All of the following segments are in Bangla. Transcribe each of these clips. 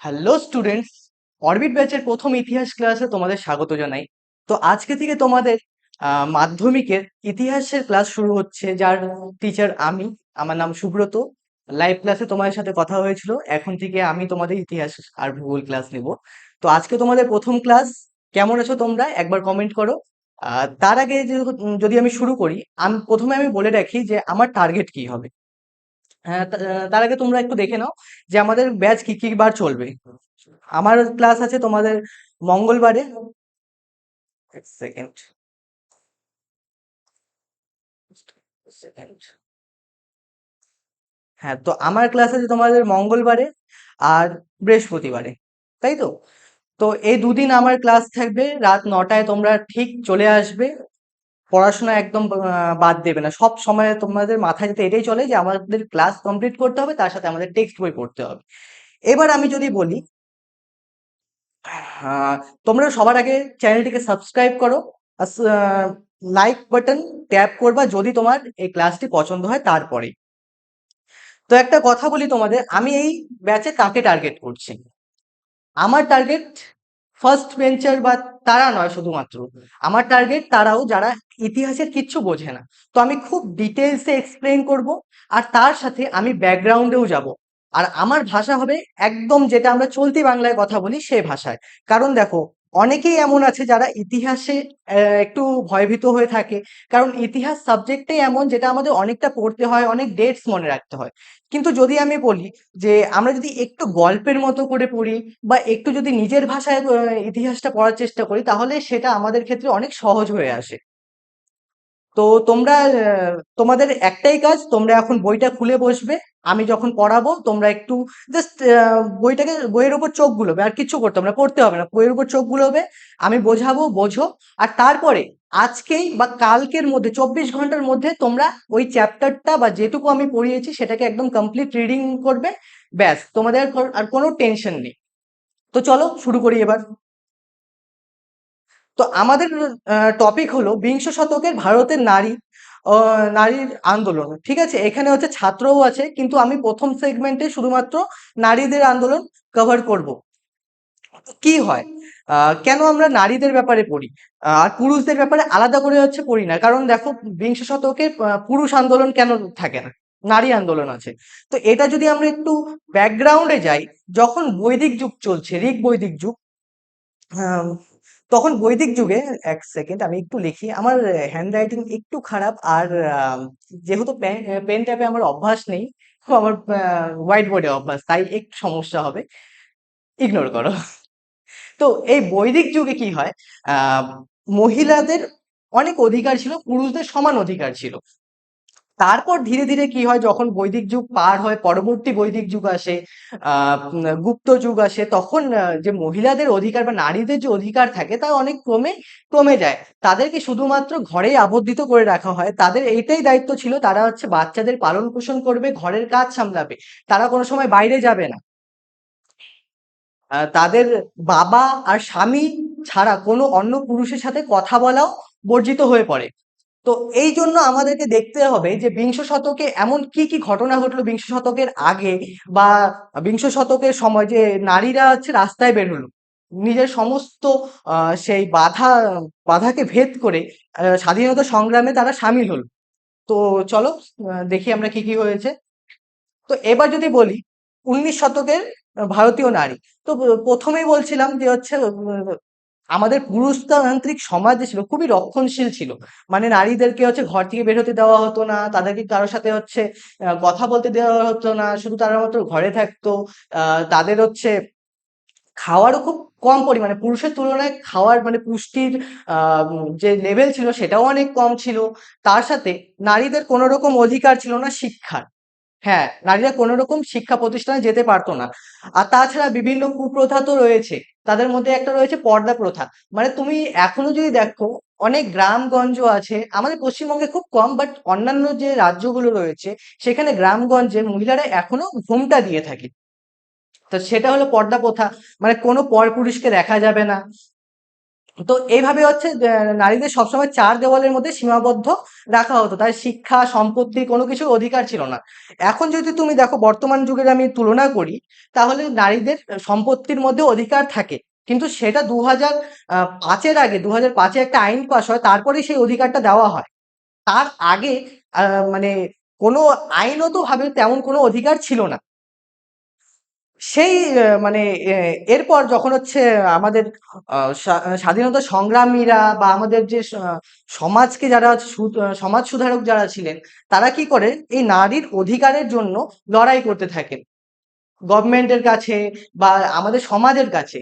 হ্যালো স্টুডেন্টস, অরবিট ব্যাচের প্রথম ইতিহাস ক্লাসে তোমাদের স্বাগত জানাই। তো আজকে থেকে তোমাদের মাধ্যমিকের ইতিহাসের ক্লাস শুরু হচ্ছে, যার টিচার আমি। আমার নাম সুব্রত। লাইভ ক্লাসে তোমাদের সাথে কথা হয়েছিল, এখন থেকে আমি তোমাদের ইতিহাস আর ভূগোল ক্লাস নেব। তো আজকে তোমাদের প্রথম ক্লাস। কেমন আছো তোমরা একবার কমেন্ট করো। তার আগে যদি আমি শুরু করি, আমি প্রথমে বলে রাখি যে আমার টার্গেট কি হবে। হ্যাঁ, তার আগে তোমরা একটু দেখে নাও যে আমাদের ব্যাচ কি কি বার চলবে। আমার ক্লাস আছে তোমাদের মঙ্গলবারে। এক সেকেন্ড, সেকেন্ড। হ্যাঁ, তো আমার ক্লাস আছে তোমাদের মঙ্গলবারে আর বৃহস্পতিবারে, তাই তো? তো এই দুদিন আমার ক্লাস থাকবে, রাত 9টায় তোমরা ঠিক চলে আসবে। পড়াশোনা একদম বাদ দেবে না, সব সময় তোমাদের মাথায় যাতে এটাই চলে যে আমাদের ক্লাস কমপ্লিট করতে হবে, তার সাথে আমাদের টেক্সট বই পড়তে হবে। এবার আমি যদি বলি, আহ, তোমরা সবার আগে চ্যানেলটিকে সাবস্ক্রাইব করো, লাইক বাটন ট্যাপ করবা যদি তোমার এই ক্লাসটি পছন্দ হয় তারপরে। তো একটা কথা বলি তোমাদের, আমি এই ব্যাচে কাকে টার্গেট করছি। আমার টার্গেট ফার্স্ট বেঞ্চার বা তারা নয় শুধুমাত্র, আমার টার্গেট তারাও যারা ইতিহাসের কিচ্ছু বোঝে না। তো আমি খুব ডিটেলসে এক্সপ্লেন করব, আর তার সাথে আমি ব্যাকগ্রাউন্ডেও যাব। আর আমার ভাষা হবে একদম যেটা আমরা চলতি বাংলায় কথা বলি সে ভাষায়। কারণ দেখো, অনেকেই এমন আছে যারা ইতিহাসে একটু ভয়ভীত হয়ে থাকে। কারণ ইতিহাস সাবজেক্টটাই এমন যেটা আমাদের অনেকটা পড়তে হয়, অনেক ডেটস মনে রাখতে হয়। কিন্তু যদি আমি বলি যে আমরা যদি একটু গল্পের মতো করে পড়ি, বা একটু যদি নিজের ভাষায় ইতিহাসটা পড়ার চেষ্টা করি, তাহলে সেটা আমাদের ক্ষেত্রে অনেক সহজ হয়ে আসে। তো তোমরা তোমাদের একটাই কাজ, তোমরা এখন বইটা খুলে বসবে। আমি যখন পড়াবো তোমরা একটু জাস্ট বইয়ের উপর চোখ বুলোবে, আর কিছু করতে হবে না, পড়তে হবে না, বইয়ের উপর চোখ বুলোবে। আমি বোঝাবো, বোঝো। আর তারপরে আজকেই বা কালকের মধ্যে 24 ঘন্টার মধ্যে তোমরা ওই চ্যাপ্টারটা বা যেটুকু আমি পড়িয়েছি সেটাকে একদম কমপ্লিট রিডিং করবে। ব্যাস, তোমাদের আর কোনো টেনশন নেই। তো চলো শুরু করি এবার। তো আমাদের টপিক হলো বিংশ শতকের ভারতের নারীর আন্দোলন। ঠিক আছে, এখানে হচ্ছে ছাত্রও আছে, কিন্তু আমি প্রথম সেগমেন্টে শুধুমাত্র নারীদের আন্দোলন কভার করব। কি হয়, কেন আমরা নারীদের ব্যাপারে পড়ি আর পুরুষদের ব্যাপারে আলাদা করে হচ্ছে পড়ি না? কারণ দেখো, বিংশ শতকে পুরুষ আন্দোলন কেন থাকে না, নারী আন্দোলন আছে। তো এটা যদি আমরা একটু ব্যাকগ্রাউন্ডে যাই, যখন বৈদিক যুগ চলছে, ঋগ বৈদিক যুগ, আম, তখন বৈদিক যুগে, এক সেকেন্ড আমি একটু লিখি, আমার হ্যান্ড রাইটিং একটু খারাপ। আর যেহেতু পেন ট্যাপে আমার অভ্যাস নেই, তো আমার হোয়াইট বোর্ডে অভ্যাস, তাই একটু সমস্যা হবে, ইগনোর করো। তো এই বৈদিক যুগে কি হয়, আহ মহিলাদের অনেক অধিকার ছিল, পুরুষদের সমান অধিকার ছিল। তারপর ধীরে ধীরে কি হয়, যখন বৈদিক যুগ পার হয়, পরবর্তী বৈদিক যুগ আসে, গুপ্ত যুগ আসে, তখন যে মহিলাদের অধিকার বা নারীদের যে অধিকার থাকে তা অনেক কমে কমে যায়। তাদেরকে শুধুমাত্র ঘরেই আবদ্ধিত করে রাখা হয়, তাদের এইটাই দায়িত্ব ছিল, তারা হচ্ছে বাচ্চাদের পালন পোষণ করবে, ঘরের কাজ সামলাবে, তারা কোনো সময় বাইরে যাবে না। তাদের বাবা আর স্বামী ছাড়া কোনো অন্য পুরুষের সাথে কথা বলাও বর্জিত হয়ে পড়ে। তো এই জন্য আমাদেরকে দেখতে হবে যে বিংশ শতকে এমন কি কি ঘটনা ঘটলো বিংশ শতকের আগে, বা বিংশ শতকের সময় যে নারীরা হচ্ছে রাস্তায় বের হলো, নিজের সমস্ত সেই বাধাকে ভেদ করে স্বাধীনতা সংগ্রামে তারা সামিল হলো। তো চলো দেখি আমরা কি কি হয়েছে। তো এবার যদি বলি 19 শতকের ভারতীয় নারী, তো প্রথমেই বলছিলাম যে হচ্ছে আমাদের পুরুষতান্ত্রিক সমাজ যে ছিল খুবই রক্ষণশীল ছিল। মানে নারীদেরকে হচ্ছে ঘর থেকে বের হতে দেওয়া হতো না, তাদেরকে কারোর সাথে হচ্ছে কথা বলতে দেওয়া হতো না, শুধু তারা মাত্র ঘরে থাকতো। তাদের হচ্ছে খাওয়ারও খুব কম পরিমাণে, পুরুষের তুলনায় খাওয়ার মানে পুষ্টির যে লেভেল ছিল সেটাও অনেক কম ছিল। তার সাথে নারীদের কোনো রকম অধিকার ছিল না শিক্ষার। হ্যাঁ, নারীরা কোনো রকম শিক্ষা প্রতিষ্ঠানে যেতে পারতো না। আর তাছাড়া বিভিন্ন কুপ্রথা তো রয়েছে, তাদের মধ্যে একটা রয়েছে পর্দা প্রথা। মানে তুমি এখনো যদি দেখো, অনেক গ্রামগঞ্জ আছে আমাদের পশ্চিমবঙ্গে, খুব কম, বাট অন্যান্য যে রাজ্যগুলো রয়েছে সেখানে গ্রামগঞ্জে মহিলারা এখনো ঘোমটা দিয়ে থাকে। তো সেটা হলো পর্দা প্রথা, মানে কোনো পরপুরুষকে দেখা যাবে না। তো এইভাবে হচ্ছে নারীদের সবসময় চার দেওয়ালের মধ্যে সীমাবদ্ধ রাখা হতো, তার শিক্ষা সম্পত্তি কোনো কিছুর অধিকার ছিল না। এখন যদি তুমি দেখো বর্তমান যুগের আমি তুলনা করি, তাহলে নারীদের সম্পত্তির মধ্যে অধিকার থাকে, কিন্তু সেটা 2005-এর আগে 2005-এ একটা আইন পাস হয়, তারপরে সেই অধিকারটা দেওয়া হয়। তার আগে মানে কোনো আইনত ভাবে তেমন কোনো অধিকার ছিল না। সেই মানে এরপর যখন হচ্ছে আমাদের স্বাধীনতা সংগ্রামীরা বা আমাদের যে সমাজকে যারা সমাজ সুধারক যারা ছিলেন, তারা কি করে এই নারীর অধিকারের জন্য লড়াই করতে থাকেন গভর্নমেন্টের কাছে বা আমাদের সমাজের কাছে।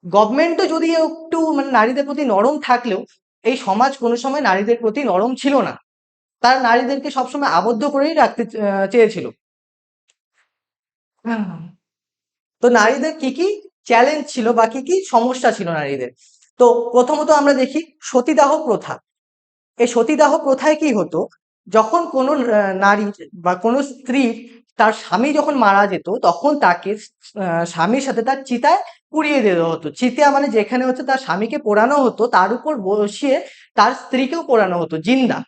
গভর্নমেন্টও যদি একটু মানে নারীদের প্রতি নরম থাকলেও এই সমাজ কোনো সময় নারীদের প্রতি নরম ছিল না। তারা নারীদেরকে সবসময় আবদ্ধ করেই রাখতে চেয়েছিল। তো নারীদের কি কি চ্যালেঞ্জ ছিল বা কি কি সমস্যা ছিল নারীদের? তো প্রথমত আমরা দেখি সতীদাহ প্রথা। এই সতীদাহ প্রথায় কি হতো, যখন কোনো নারী বা কোনো স্ত্রী তার স্বামী যখন মারা যেত, তখন তাকে স্বামীর সাথে তার চিতায় পুড়িয়ে দেওয়া হতো। চিতা মানে যেখানে হচ্ছে তার স্বামীকে পোড়ানো হতো, তার উপর বসিয়ে তার স্ত্রীকেও পোড়ানো হতো জিন্দা।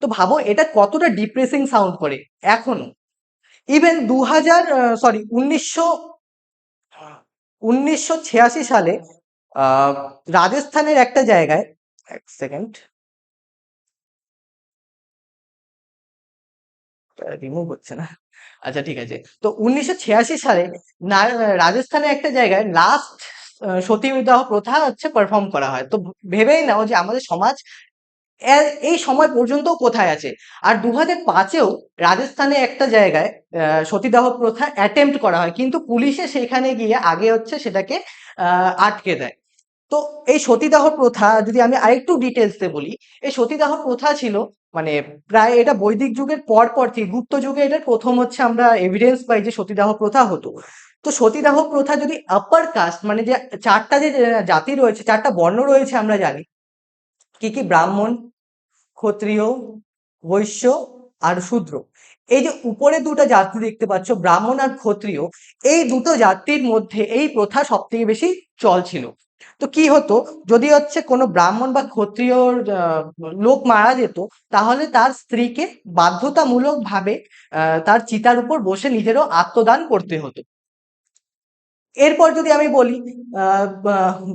তো ভাবো এটা কতটা ডিপ্রেসিং সাউন্ড করে এখনো। ইভেন 1986 সালে আহ রাজস্থানের একটা জায়গায়, এক সেকেন্ড, রিমুভ হচ্ছে না। আচ্ছা ঠিক আছে। তো 1986 সালে রাজস্থানে একটা জায়গায় লাস্ট সতীদাহ প্রথা হচ্ছে পারফর্ম করা হয়। তো ভেবেই নাও যে আমাদের সমাজ এই সময় পর্যন্ত কোথায় আছে। আর 2005-এও রাজস্থানে একটা জায়গায় সতীদাহ প্রথা অ্যাটেম্প্ট করা হয়, কিন্তু পুলিশে সেখানে গিয়ে আগে হচ্ছে সেটাকে আটকে দেয়। তো এই সতীদাহ প্রথা যদি আমি আরেকটু ডিটেলসে বলি, এই সতীদাহ প্রথা ছিল মানে প্রায় এটা বৈদিক যুগের পর থেকে গুপ্ত যুগে এটার প্রথম হচ্ছে আমরা এভিডেন্স পাই যে সতীদাহ প্রথা হতো। তো সতীদাহ প্রথা যদি আপার কাস্ট মানে যে চারটা যে জাতি রয়েছে, চারটা বর্ণ রয়েছে আমরা জানি কি কি, ব্রাহ্মণ, ক্ষত্রিয়, বৈশ্য আর শূদ্র। এই যে উপরে দুটো জাতি দেখতে পাচ্ছ, ব্রাহ্মণ আর ক্ষত্রিয়, এই দুটো জাতির মধ্যে এই প্রথা সব থেকে বেশি চল ছিল। তো কি হতো, যদি হচ্ছে কোনো ব্রাহ্মণ বা ক্ষত্রিয় লোক মারা যেত, তাহলে তার স্ত্রীকে বাধ্যতামূলক ভাবে তার চিতার উপর বসে নিজেরও আত্মদান করতে হতো। এরপর যদি আমি বলি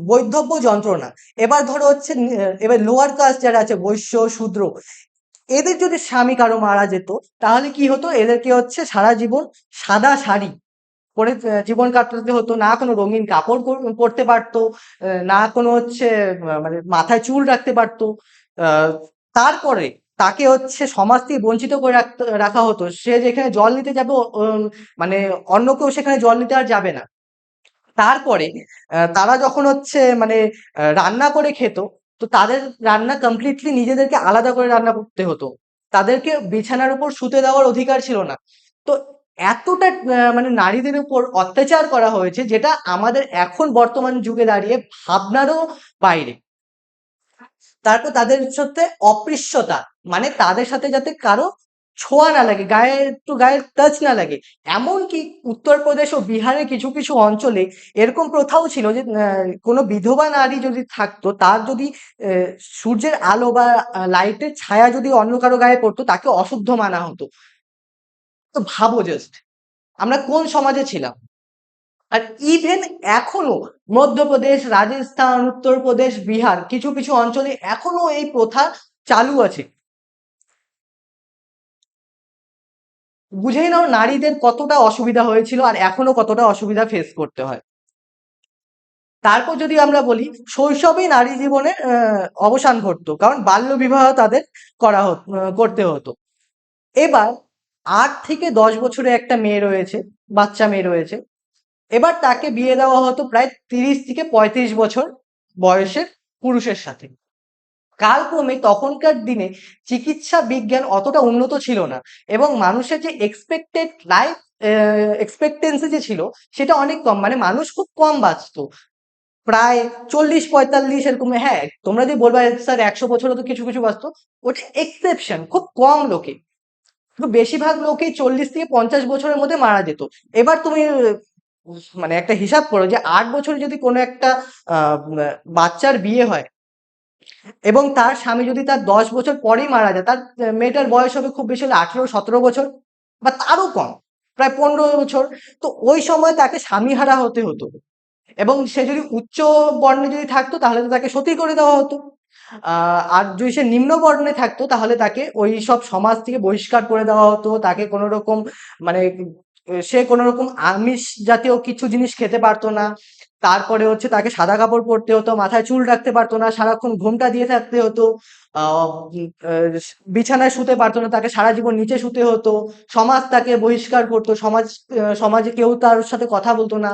বৈধব্য যন্ত্রণা। এবার ধরো হচ্ছে এবার লোয়ার কাস্ট যারা আছে বৈশ্য শূদ্র, এদের যদি স্বামী কারো মারা যেত, তাহলে কি হতো, এদেরকে হচ্ছে সারা জীবন সাদা শাড়ি পরে জীবন কাটাতে হতো, না কোনো রঙিন কাপড় পরতে পারতো, না কোনো হচ্ছে মানে মাথায় চুল রাখতে পারতো। আহ, তারপরে তাকে হচ্ছে সমাজ থেকে বঞ্চিত করে রাখা হতো। সে যেখানে জল নিতে যাবে মানে অন্য কেউ সেখানে জল নিতে আর যাবে না। তারপরে তারা যখন হচ্ছে মানে রান্না করে খেত, তো তাদের রান্না কমপ্লিটলি নিজেদেরকে আলাদা করে রান্না করতে হতো। তাদেরকে বিছানার উপর শুতে দেওয়ার অধিকার ছিল না। তো এতটা মানে নারীদের উপর অত্যাচার করা হয়েছে, যেটা আমাদের এখন বর্তমান যুগে দাঁড়িয়ে ভাবনারও বাইরে। তারপর তাদের সাথে অপৃশ্যতা, মানে তাদের সাথে যাতে কারো ছোঁয়া না লাগে, গায়ে একটু গায়ের টাচ না লাগে। এমনকি উত্তরপ্রদেশ ও বিহারের কিছু কিছু অঞ্চলে এরকম প্রথাও ছিল যে কোনো বিধবা নারী যদি থাকতো, তার যদি আহ, সূর্যের আলো বা লাইটের ছায়া যদি অন্য কারো গায়ে পড়তো, তাকে অশুদ্ধ মানা হতো। তো ভাবো জাস্ট আমরা কোন সমাজে ছিলাম। আর ইভেন এখনো মধ্যপ্রদেশ, রাজস্থান, উত্তরপ্রদেশ, বিহার কিছু কিছু অঞ্চলে এখনো এই প্রথা চালু আছে। বুঝেই নাও নারীদের কতটা অসুবিধা হয়েছিল আর এখনো কতটা অসুবিধা ফেস করতে হয়। তারপর যদি আমরা বলি, শৈশবেই নারী জীবনের অবসান ঘটতো, কারণ বাল্য বিবাহ তাদের করতে হতো। এবার 8 থেকে 10 বছরে একটা মেয়ে রয়েছে, বাচ্চা মেয়ে রয়েছে, এবার তাকে বিয়ে দেওয়া হতো প্রায় 30 থেকে 35 বছর বয়সের পুরুষের সাথে। কালক্রমে তখনকার দিনে চিকিৎসা বিজ্ঞান অতটা উন্নত ছিল না, এবং মানুষের যে এক্সপেক্টেড লাইফ এক্সপেক্টেন্সি যে ছিল সেটা অনেক কম, মানে মানুষ খুব কম বাঁচতো, প্রায় 40-45 এরকম। হ্যাঁ, তোমরা যদি বলবে স্যার 100 বছরও তো কিছু কিছু বাঁচতো, ওটা এক্সেপশন, খুব কম লোকে। কিন্তু বেশিরভাগ লোকেই 40 থেকে 50 বছরের মধ্যে মারা যেত। এবার তুমি মানে একটা হিসাব করো যে 8 বছরে যদি কোনো একটা বাচ্চার বিয়ে হয় এবং তার স্বামী যদি তার 10 বছর পরেই মারা যায়, তার মেয়েটার বয়স হবে খুব বেশি হলে 18-17 বছর বা তারও কম, প্রায় 15 বছর। তো ওই সময় তাকে স্বামীহারা হতে হতো, এবং সে যদি উচ্চ বর্ণে যদি থাকতো তাহলে তো তাকে সতী করে দেওয়া হতো। আর যদি সে নিম্ন বর্ণে থাকতো তাহলে তাকে ওই সব সমাজ থেকে বহিষ্কার করে দেওয়া হতো। তাকে কোনো রকম মানে সে কোনো রকম আমিষ জাতীয় কিছু জিনিস খেতে পারতো না। তারপরে হচ্ছে তাকে সাদা কাপড় পরতে হতো, মাথায় চুল রাখতে পারতো না, সারাক্ষণ ঘোমটা দিয়ে থাকতে হতো। বিছানায় শুতে পারতো না, তাকে সারা জীবন নিচে শুতে হতো। সমাজ তাকে বহিষ্কার করতো, সমাজে কেউ তার সাথে কথা বলতো না।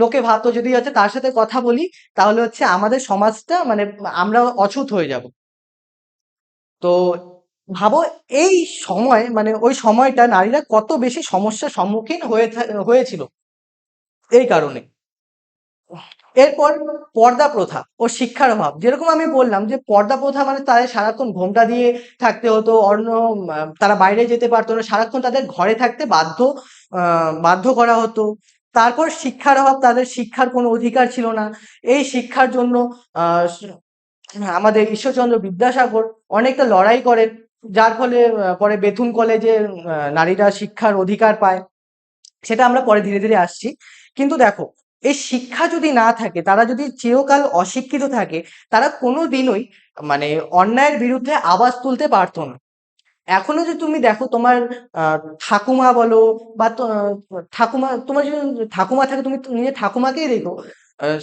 লোকে ভাবতো যদি হচ্ছে তার সাথে কথা বলি তাহলে হচ্ছে আমাদের সমাজটা মানে আমরা অছুত হয়ে যাব। তো ভাবো এই সময় মানে ওই সময়টা নারীরা কত বেশি সমস্যার সম্মুখীন হয়েছিল এই কারণে। এরপর পর্দা প্রথা ও শিক্ষার অভাব, যেরকম আমি বললাম যে পর্দা প্রথা মানে তাদের সারাক্ষণ ঘোমটা দিয়ে থাকতে হতো, তারা বাইরে যেতে পারতো না, সারাক্ষণ তাদের ঘরে থাকতে বাধ্য করা হতো। তারপর শিক্ষার অভাব, তাদের শিক্ষার কোনো অধিকার ছিল না। এই শিক্ষার জন্য আমাদের ঈশ্বরচন্দ্র বিদ্যাসাগর অনেকটা লড়াই করেন, যার ফলে পরে বেথুন কলেজে নারীরা শিক্ষার অধিকার পায়। সেটা আমরা পরে ধীরে ধীরে আসছি। কিন্তু দেখো, এই শিক্ষা যদি না থাকে, তারা যদি চিরকাল অশিক্ষিত থাকে, তারা কোনোদিনই মানে অন্যায়ের বিরুদ্ধে আওয়াজ তুলতে পারতো না। এখনো যদি তুমি দেখো তোমার আহ, ঠাকুমা বলো বা ঠাকুমা, তোমার যদি ঠাকুমা থাকে তুমি নিজের ঠাকুমাকেই দেখো,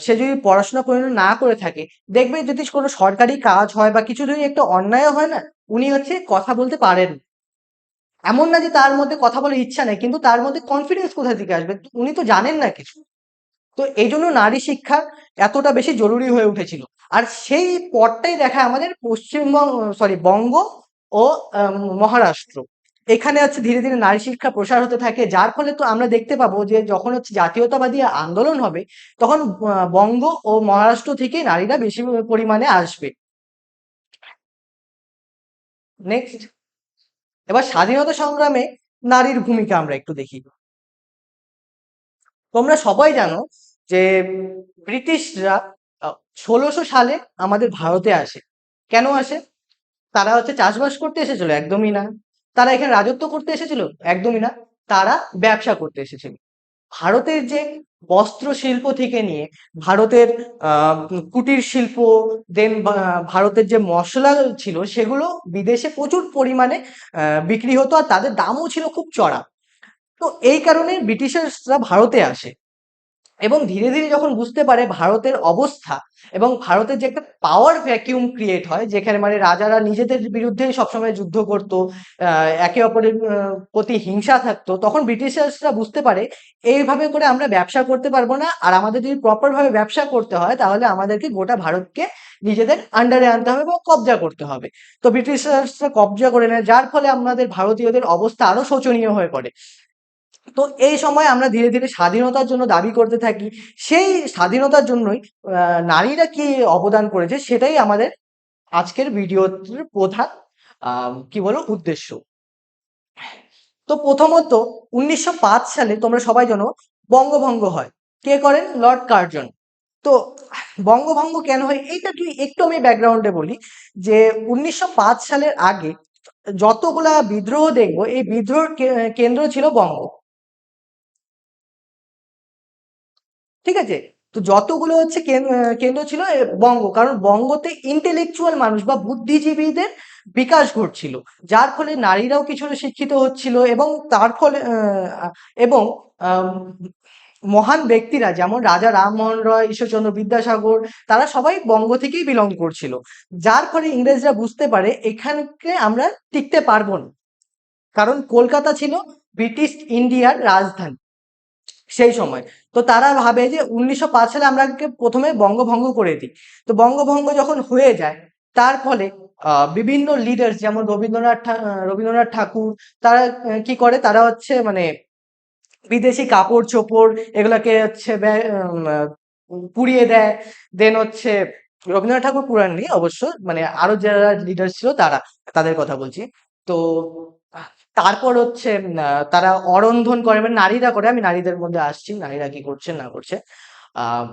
সে যদি পড়াশোনা করে না করে থাকে, দেখবে যদি কোনো সরকারি কাজ হয় বা কিছু যদি একটা অন্যায় হয় না, উনি হচ্ছে কথা বলতে পারেন। এমন না যে তার মধ্যে কথা বলার ইচ্ছা নেই, কিন্তু তার মধ্যে কনফিডেন্স কোথা থেকে আসবে, উনি তো জানেন না কিছু। তো এই জন্য নারী শিক্ষা এতটা বেশি জরুরি হয়ে উঠেছিল। আর সেই পথটাই দেখায় আমাদের পশ্চিমবঙ্গ, সরি, বঙ্গ ও মহারাষ্ট্র। এখানে হচ্ছে ধীরে ধীরে নারী শিক্ষা প্রসার হতে থাকে, যার ফলে তো আমরা দেখতে পাবো যে যখন হচ্ছে জাতীয়তাবাদী আন্দোলন হবে, তখন বঙ্গ ও মহারাষ্ট্র থেকে নারীরা বেশি পরিমাণে আসবে। নেক্সট, এবার স্বাধীনতা সংগ্রামে নারীর ভূমিকা আমরা একটু দেখি। তোমরা সবাই জানো যে ব্রিটিশরা 1600 সালে আমাদের ভারতে আসে। কেন আসে? তারা হচ্ছে চাষবাস করতে এসেছিল? একদমই না। তারা এখানে রাজত্ব করতে এসেছিল? একদমই না। তারা ব্যবসা করতে এসেছিল। ভারতের যে বস্ত্র শিল্প থেকে নিয়ে ভারতের কুটির শিল্প, দেন ভারতের যে মশলা ছিল সেগুলো বিদেশে প্রচুর পরিমাণে বিক্রি হতো, আর তাদের দামও ছিল খুব চড়া। তো এই কারণে ব্রিটিশার্সরা ভারতে আসে, এবং ধীরে ধীরে যখন বুঝতে পারে ভারতের অবস্থা, এবং ভারতের যে একটা পাওয়ার ভ্যাকিউম ক্রিয়েট হয়, যেখানে মানে রাজারা নিজেদের বিরুদ্ধে সবসময় যুদ্ধ করতো, একে অপরের প্রতি হিংসা থাকতো, তখন ব্রিটিশার্সরা বুঝতে পারে এইভাবে করে আমরা ব্যবসা করতে পারবো না, আর আমাদের যদি প্রপার ভাবে ব্যবসা করতে হয় তাহলে আমাদেরকে গোটা ভারতকে নিজেদের আন্ডারে আনতে হবে এবং কবজা করতে হবে। তো ব্রিটিশার্সরা কবজা করে নেয়, যার ফলে আমাদের ভারতীয়দের অবস্থা আরো শোচনীয় হয়ে পড়ে। তো এই সময় আমরা ধীরে ধীরে স্বাধীনতার জন্য দাবি করতে থাকি। সেই স্বাধীনতার জন্যই নারীরা কি অবদান করেছে সেটাই আমাদের আজকের ভিডিওর প্রধান কি বলো উদ্দেশ্য। তো প্রথমত 1905 সালে তোমরা সবাই জানো বঙ্গভঙ্গ হয়। কে করেন? Lord Curzon. তো বঙ্গভঙ্গ কেন হয় এইটা তুই একটু আমি ব্যাকগ্রাউন্ডে বলি, যে 1905 সালের আগে যতগুলা বিদ্রোহ দেখবো, এই বিদ্রোহের কেন্দ্র ছিল বঙ্গ। ঠিক আছে? তো যতগুলো হচ্ছে কেন্দ্র ছিল বঙ্গ, কারণ বঙ্গতে ইন্টেলেকচুয়াল মানুষ বা বুদ্ধিজীবীদের বিকাশ ঘটছিল, যার ফলে নারীরাও কিছুটা শিক্ষিত হচ্ছিল, এবং তার ফলে এবং আম, মহান ব্যক্তিরা যেমন রাজা রামমোহন রয়, ঈশ্বরচন্দ্র বিদ্যাসাগর, তারা সবাই বঙ্গ থেকেই বিলং করছিল। যার ফলে ইংরেজরা বুঝতে পারে এখানকে আমরা টিকতে পারবো না, কারণ কলকাতা ছিল ব্রিটিশ ইন্ডিয়ার রাজধানী সেই সময়। তো তারা ভাবে যে 1905 সালে আমরা প্রথমে বঙ্গভঙ্গ করে দিই। তো বঙ্গভঙ্গ যখন হয়ে যায়, তার ফলে বিভিন্ন লিডার্স যেমন রবীন্দ্রনাথ ঠাকুর, তারা কি করে, তারা হচ্ছে মানে বিদেশি কাপড় চোপড় এগুলাকে হচ্ছে পুড়িয়ে দেয়। দেন হচ্ছে রবীন্দ্রনাথ ঠাকুর পুরাননি অবশ্য, মানে আরো যারা লিডার ছিল তারা, তাদের কথা বলছি। তো তারপর হচ্ছে তারা অরন্ধন করে, মানে নারীরা করে, আমি নারীদের মধ্যে আসছি, নারীরা কি করছে না করছে। আহ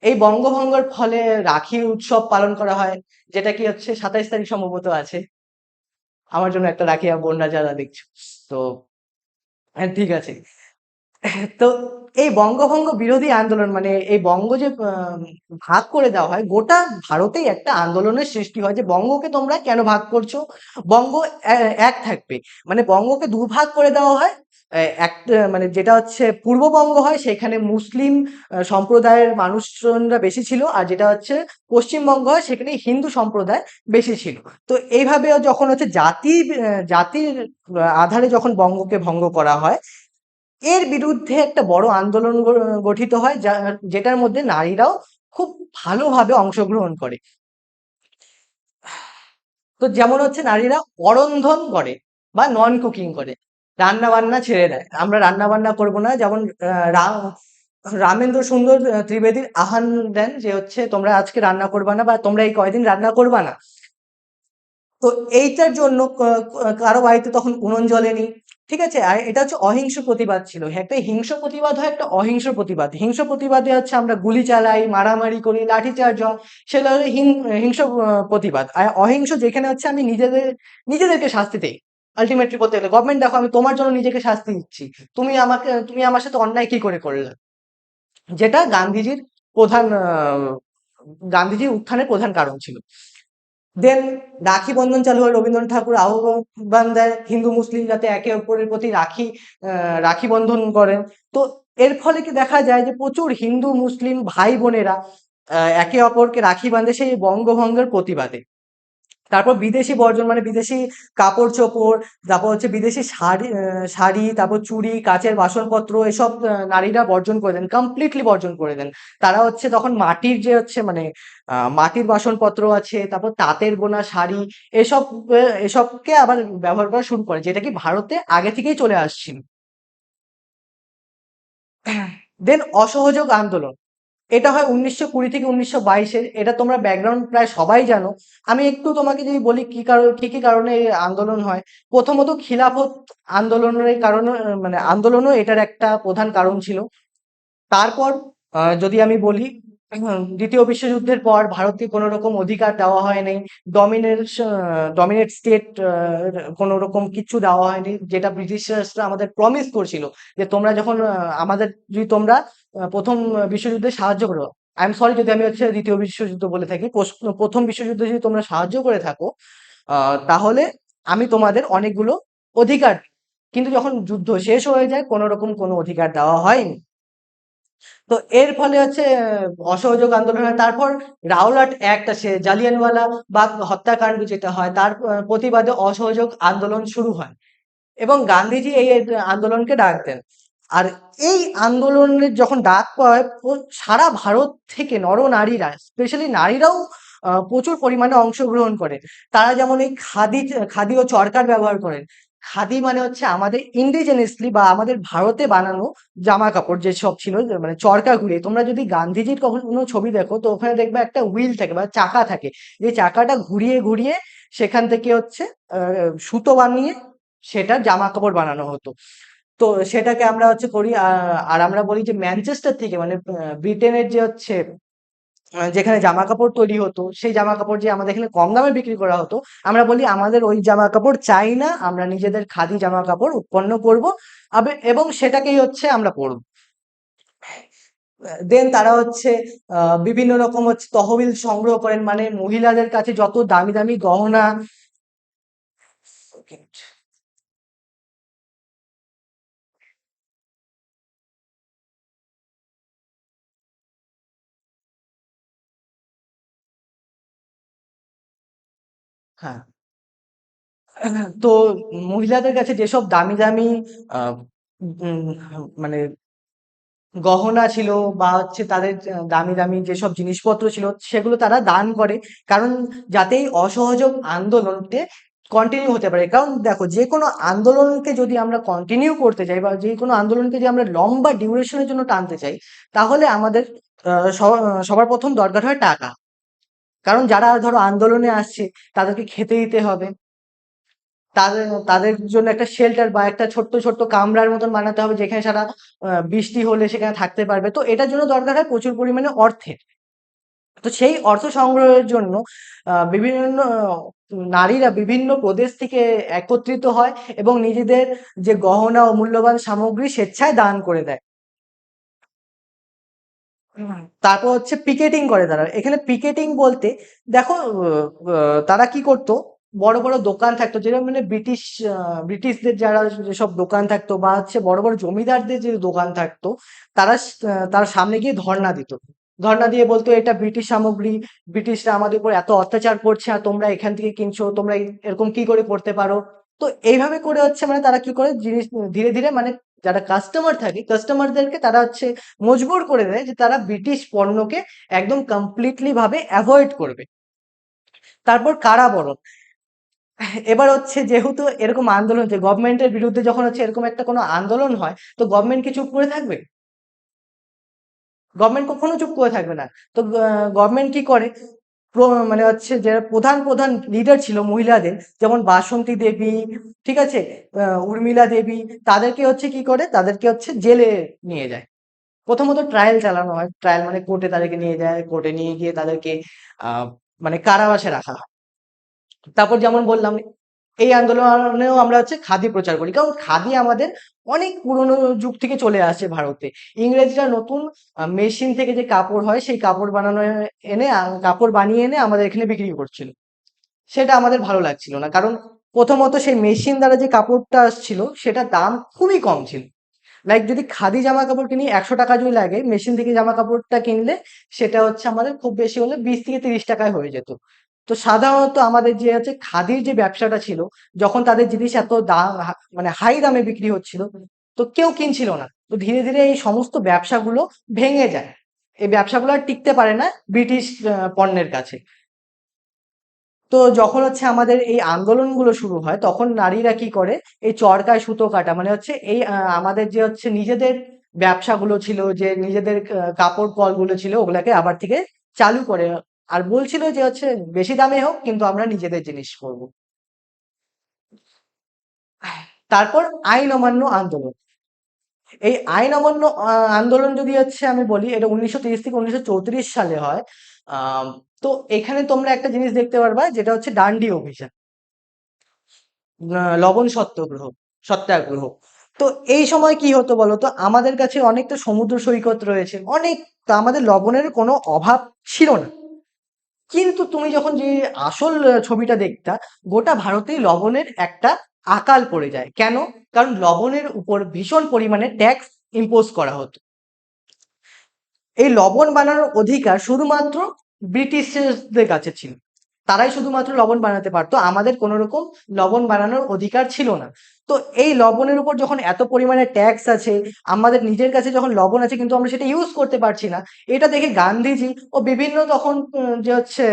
এই বঙ্গভঙ্গের ফলে রাখি উৎসব পালন করা হয়, যেটা কি হচ্ছে 27 তারিখ সম্ভবত আছে। আমার জন্য একটা রাখি আর বোনরা যারা দেখছো। তো হ্যাঁ, ঠিক আছে। তো এই বঙ্গভঙ্গ বিরোধী আন্দোলন, মানে এই বঙ্গ যে ভাগ করে দেওয়া হয়, গোটা ভারতেই একটা আন্দোলনের সৃষ্টি হয় যে বঙ্গকে তোমরা কেন ভাগ করছো, বঙ্গ এক থাকবে। মানে বঙ্গকে দুভাগ করে দেওয়া হয়। একটা মানে যেটা হচ্ছে পূর্ববঙ্গ হয়, সেখানে মুসলিম সম্প্রদায়ের মানুষজনরা বেশি ছিল, আর যেটা হচ্ছে পশ্চিমবঙ্গ হয়, সেখানে হিন্দু সম্প্রদায় বেশি ছিল। তো এইভাবে যখন হচ্ছে জাতির আধারে যখন বঙ্গকে ভঙ্গ করা হয়, এর বিরুদ্ধে একটা বড় আন্দোলন গঠিত হয়, যেটার মধ্যে নারীরাও খুব ভালোভাবে অংশগ্রহণ করে। তো যেমন হচ্ছে নারীরা অরন্ধন করে বা নন কুকিং করে, রান্না বান্না ছেড়ে দেয়, আমরা রান্না বান্না করবো না। যেমন রামেন্দ্র সুন্দর ত্রিবেদীর আহ্বান দেন যে হচ্ছে তোমরা আজকে রান্না করবা না, বা তোমরা এই কয়দিন রান্না করবা না। তো এইটার জন্য কারো বাড়িতে তখন উনুন জ্বলেনি। ঠিক আছে, আর এটা হচ্ছে অহিংস প্রতিবাদ ছিল। হ্যাঁ, একটা হিংস্র প্রতিবাদ হয়, একটা অহিংস প্রতিবাদ। হিংস্র প্রতিবাদে হচ্ছে আমরা গুলি চালাই, মারামারি করি, লাঠিচার্জ হয়, সেটা হলো হিংস্র প্রতিবাদ। আর অহিংস যেখানে হচ্ছে আমি নিজেদেরকে শাস্তি দেই। আলটিমেটলি বলতে গেলে গভর্নমেন্ট দেখো আমি তোমার জন্য নিজেকে শাস্তি দিচ্ছি, তুমি আমার সাথে অন্যায় কি করে করলে, যেটা গান্ধীজির উত্থানের প্রধান কারণ ছিল। দেন রাখি বন্ধন চালু হয়, রবীন্দ্রনাথ ঠাকুর আহ্বান দেয় হিন্দু মুসলিম যাতে একে অপরের প্রতি রাখি বন্ধন করেন। তো এর ফলে কি দেখা যায় যে প্রচুর হিন্দু মুসলিম ভাই বোনেরা একে অপরকে রাখি বাঁধে সেই বঙ্গভঙ্গের প্রতিবাদে। তারপর বিদেশি বর্জন, মানে বিদেশি কাপড় চোপড়, তারপর হচ্ছে বিদেশি শাড়ি, তারপর চুড়ি, কাচের বাসনপত্র, এসব নারীরা বর্জন করে দেন, কমপ্লিটলি বর্জন করে দেন। তারা হচ্ছে তখন মাটির যে হচ্ছে মানে মাটির বাসনপত্র আছে, তারপর তাঁতের বোনা শাড়ি, এসব এসবকে আবার ব্যবহার করা শুরু করে, যেটা কি ভারতে আগে থেকেই চলে আসছিল। দেন অসহযোগ আন্দোলন, এটা হয় 1920 থেকে 1922-এর। এটা তোমরা ব্যাকগ্রাউন্ড প্রায় সবাই জানো। আমি একটু তোমাকে যদি বলি কি কি কারণে এই আন্দোলন হয়। প্রথমত খিলাফত আন্দোলনের কারণে, মানে আন্দোলনও এটার একটা প্রধান কারণ ছিল। তারপর যদি আমি বলি, দ্বিতীয় বিশ্বযুদ্ধের পর ভারতকে কোনো রকম অধিকার দেওয়া হয় নাই, ডমিনেট স্টেট কোনো রকম কিচ্ছু দেওয়া হয়নি, যেটা ব্রিটিশরা আমাদের প্রমিস করছিল যে তোমরা যখন আমাদের যদি তোমরা প্রথম বিশ্বযুদ্ধে সাহায্য করো, আই এম সরি যদি আমি হচ্ছে দ্বিতীয় বিশ্বযুদ্ধ বলে থাকি, প্রথম বিশ্বযুদ্ধে যদি তোমরা সাহায্য করে থাকো তাহলে আমি তোমাদের অনেকগুলো অধিকার দিই। কিন্তু যখন যুদ্ধ শেষ হয়ে যায় কোনো রকম কোনো অধিকার দেওয়া হয়নি। তো এর ফলে হচ্ছে অসহযোগ আন্দোলন হয়। তারপর রাওলাট অ্যাক্ট আসে, জালিয়ানওয়ালা বাগ হত্যাকাণ্ড যেটা হয়, তার প্রতিবাদে অসহযোগ আন্দোলন শুরু হয়, এবং গান্ধীজি এই আন্দোলনকে ডাক দেন। আর এই আন্দোলনের যখন ডাক পায়, সারা ভারত থেকে নরনারীরা, স্পেশালি নারীরাও প্রচুর পরিমাণে অংশগ্রহণ করে। তারা যেমন এই খাদি ও চরকার ব্যবহার করেন। খাদি মানে হচ্ছে আমাদের ইন্ডিজেনাসলি বা আমাদের ভারতে বানানো জামা কাপড় যেসব ছিল, মানে চরকা ঘুরিয়ে। তোমরা যদি গান্ধীজির কখনো ছবি দেখো, তো ওখানে দেখবে একটা হুইল থাকে বা চাকা থাকে, যে চাকাটা ঘুরিয়ে ঘুরিয়ে সেখান থেকে হচ্ছে সুতো বানিয়ে সেটা জামা কাপড় বানানো হতো। তো সেটাকে আমরা হচ্ছে করি, আর আমরা বলি যে ম্যানচেস্টার থেকে, মানে ব্রিটেনের যে হচ্ছে যেখানে জামা কাপড় তৈরি হতো, সেই জামা কাপড় যে আমাদের এখানে কম দামে বিক্রি করা হতো, আমরা বলি আমাদের ওই জামা কাপড় চাই না, আমরা নিজেদের খাদি জামা কাপড় উৎপন্ন করব, এবং সেটাকেই হচ্ছে আমরা পরব। দেন তারা হচ্ছে বিভিন্ন রকম হচ্ছে তহবিল সংগ্রহ করেন, মানে মহিলাদের কাছে যত দামি দামি গহনা। হ্যাঁ, তো মহিলাদের কাছে যেসব দামি দামি আহ, উম, মানে গহনা ছিল, বা হচ্ছে তাদের দামি দামি যেসব জিনিসপত্র ছিল, সেগুলো তারা দান করে, কারণ যাতে এই অসহযোগ আন্দোলনকে কন্টিনিউ হতে পারে। কারণ দেখো, যে কোনো আন্দোলনকে যদি আমরা কন্টিনিউ করতে চাই, বা যে কোনো আন্দোলনকে যদি আমরা লম্বা ডিউরেশনের জন্য টানতে চাই, তাহলে আমাদের সবার প্রথম দরকার হয় টাকা। কারণ যারা ধরো আন্দোলনে আসছে, তাদেরকে খেতে দিতে হবে, তাদের তাদের জন্য একটা শেল্টার বা একটা ছোট্ট ছোট্ট কামরার মতন বানাতে হবে, যেখানে সারা বৃষ্টি হলে সেখানে থাকতে পারবে। তো এটার জন্য দরকার হয় প্রচুর পরিমাণে অর্থের। তো সেই অর্থ সংগ্রহের জন্য বিভিন্ন নারীরা বিভিন্ন প্রদেশ থেকে একত্রিত হয় এবং নিজেদের যে গহনা ও মূল্যবান সামগ্রী স্বেচ্ছায় দান করে দেয়। তারপর হচ্ছে পিকেটিং করে তারা। এখানে পিকেটিং বলতে দেখো, তারা কি করতো, বড় বড় দোকান থাকতো, যেটা মানে ব্রিটিশদের যারা যেসব দোকান থাকতো বা হচ্ছে বড় বড় জমিদারদের যে দোকান থাকতো, তার সামনে গিয়ে ধর্ণা দিত। ধর্ণা দিয়ে বলতো এটা ব্রিটিশ সামগ্রী, ব্রিটিশরা আমাদের উপর এত অত্যাচার করছে আর তোমরা এখান থেকে কিনছো, তোমরা এরকম কি করে করতে পারো। তো এইভাবে করে হচ্ছে মানে তারা কি করে জিনিস ধীরে ধীরে মানে যারা কাস্টমার থাকে কাস্টমারদেরকে তারা হচ্ছে মজবুর করে দেয় যে তারা ব্রিটিশ পণ্যকে একদম কমপ্লিটলি ভাবে অ্যাভয়েড করবে। তারপর কারাবরণ। এবার হচ্ছে যেহেতু এরকম আন্দোলন হচ্ছে গভর্নমেন্টের বিরুদ্ধে, যখন হচ্ছে এরকম একটা কোনো আন্দোলন হয়, তো গভর্নমেন্ট কি চুপ করে থাকবে? গভর্নমেন্ট কখনো চুপ করে থাকবে না। তো গভর্নমেন্ট কি করে, মানে হচ্ছে যে প্রধান প্রধান লিডার ছিল মহিলাদের, যেমন বাসন্তী দেবী, ঠিক আছে, উর্মিলা দেবী, তাদেরকে হচ্ছে কি করে, তাদেরকে হচ্ছে জেলে নিয়ে যায়। প্রথমত ট্রায়াল চালানো হয়, ট্রায়াল মানে কোর্টে তাদেরকে নিয়ে যায়, কোর্টে নিয়ে গিয়ে তাদেরকে আহ মানে কারাবাসে রাখা হয়। তারপর যেমন বললাম, এই আন্দোলনেও আমরা হচ্ছে খাদি প্রচার করি, কারণ খাদি আমাদের অনেক পুরনো যুগ থেকে চলে আসছে ভারতে। ইংরেজরা নতুন মেশিন থেকে যে কাপড় হয় সেই কাপড় বানানো এনে কাপড় বানিয়ে এনে আমাদের এখানে বিক্রি করছিল। সেটা আমাদের ভালো লাগছিল না, কারণ প্রথমত সেই মেশিন দ্বারা যে কাপড়টা আসছিল সেটার দাম খুবই কম ছিল। লাইক যদি খাদি জামা কাপড় কিনি 100 টাকা যদি লাগে, মেশিন থেকে জামা কাপড়টা কিনলে সেটা হচ্ছে আমাদের খুব বেশি হলে 20 থেকে 30 টাকায় হয়ে যেত। তো সাধারণত আমাদের যে হচ্ছে খাদির যে ব্যবসাটা ছিল, যখন তাদের জিনিস এত দাম মানে হাই দামে বিক্রি হচ্ছিল, তো কেউ কিনছিল না। তো ধীরে ধীরে এই সমস্ত ব্যবসাগুলো ভেঙে যায়। এই ব্যবসাগুলো আর টিকতে পারে না ব্রিটিশ পণ্যের কাছে। তো যখন হচ্ছে আমাদের এই আন্দোলনগুলো শুরু হয়, তখন নারীরা কি করে, এই চরকায় সুতো কাটা মানে হচ্ছে এই আমাদের যে হচ্ছে নিজেদের ব্যবসাগুলো ছিল, যে নিজেদের কাপড় কলগুলো ছিল, ওগুলাকে আবার থেকে চালু করে। আর বলছিল যে হচ্ছে বেশি দামে হোক কিন্তু আমরা নিজেদের জিনিস করব। তারপর আইন অমান্য আন্দোলন। এই আইন অমান্য আন্দোলন যদি হচ্ছে আমি বলি, এটা 1930 থেকে 1934 সালে হয়। আম, তো এখানে তোমরা একটা জিনিস দেখতে পারবা, যেটা হচ্ছে ডান্ডি অভিযান, লবণ সত্যাগ্রহ। তো এই সময় কি হতো বলতো, আমাদের কাছে অনেক তো সমুদ্র সৈকত রয়েছে অনেক, তো আমাদের লবণের কোনো অভাব ছিল না। কিন্তু তুমি যখন যে আসল ছবিটা দেখতা, গোটা ভারতেই লবণের একটা আকাল পড়ে যায়। কেন? কারণ লবণের উপর ভীষণ পরিমাণে ট্যাক্স ইম্পোজ করা হতো। এই লবণ বানানোর অধিকার শুধুমাত্র ব্রিটিশদের কাছে ছিল। তারাই শুধুমাত্র লবণ বানাতে পারতো, আমাদের কোনো রকম লবণ বানানোর অধিকার ছিল না। তো এই লবণের উপর যখন এত পরিমাণে ট্যাক্স আছে, আমাদের নিজের কাছে যখন লবণ আছে কিন্তু আমরা সেটা ইউজ করতে পারছি না, এটা দেখে গান্ধীজি ও বিভিন্ন তখন যে হচ্ছে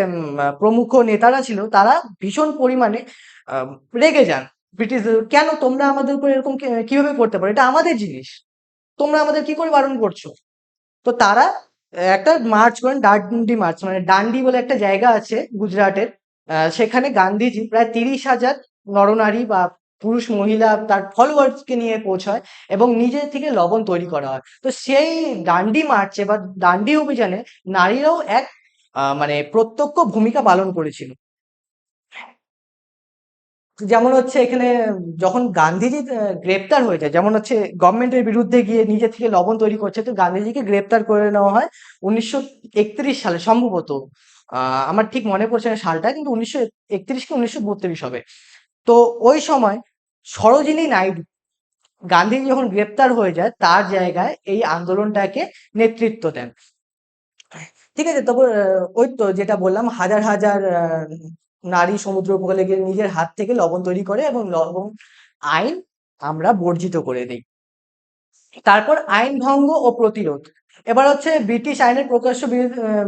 প্রমুখ নেতারা ছিল, তারা ভীষণ পরিমাণে আহ, রেগে যান। ব্রিটিশ, কেন তোমরা আমাদের উপর এরকম কিভাবে করতে পারো, এটা আমাদের জিনিস, তোমরা আমাদের কি করে বারণ করছো। তো তারা একটা মার্চ করেন, ডান্ডি মার্চ, মানে ডান্ডি বলে একটা জায়গা আছে গুজরাটের। সেখানে গান্ধীজি প্রায় 30,000 নরনারী বা পুরুষ মহিলা তার ফলোয়ার্স কে নিয়ে পৌঁছায় এবং নিজে থেকে লবণ তৈরি করা হয়। তো সেই ডান্ডি মার্চে বা ডান্ডি অভিযানে নারীরাও এক মানে প্রত্যক্ষ ভূমিকা পালন করেছিল। যেমন হচ্ছে এখানে যখন গান্ধীজি গ্রেপ্তার হয়ে যায়, যেমন হচ্ছে গভর্নমেন্টের বিরুদ্ধে গিয়ে নিজে থেকে লবণ তৈরি করছে, তো গান্ধীজিকে গ্রেপ্তার করে নেওয়া হয় 1931 সালে সম্ভবত। আমার ঠিক মনে পড়ছে না সালটা, কিন্তু 1931 কি 1932 হবে। তো ওই সময় সরোজিনী নাইডু, গান্ধীজি যখন গ্রেপ্তার হয়ে যায় তার জায়গায় এই আন্দোলনটাকে নেতৃত্ব দেন। ঠিক আছে, তারপর ওই তো যেটা বললাম, হাজার হাজার নারী সমুদ্র উপকূলে গিয়ে নিজের হাত থেকে লবণ তৈরি করে এবং লবণ আইন আমরা বর্জিত করে দিই। তারপর আইন ভঙ্গ ও প্রতিরোধ। এবার হচ্ছে ব্রিটিশ আইনের প্রকাশ্য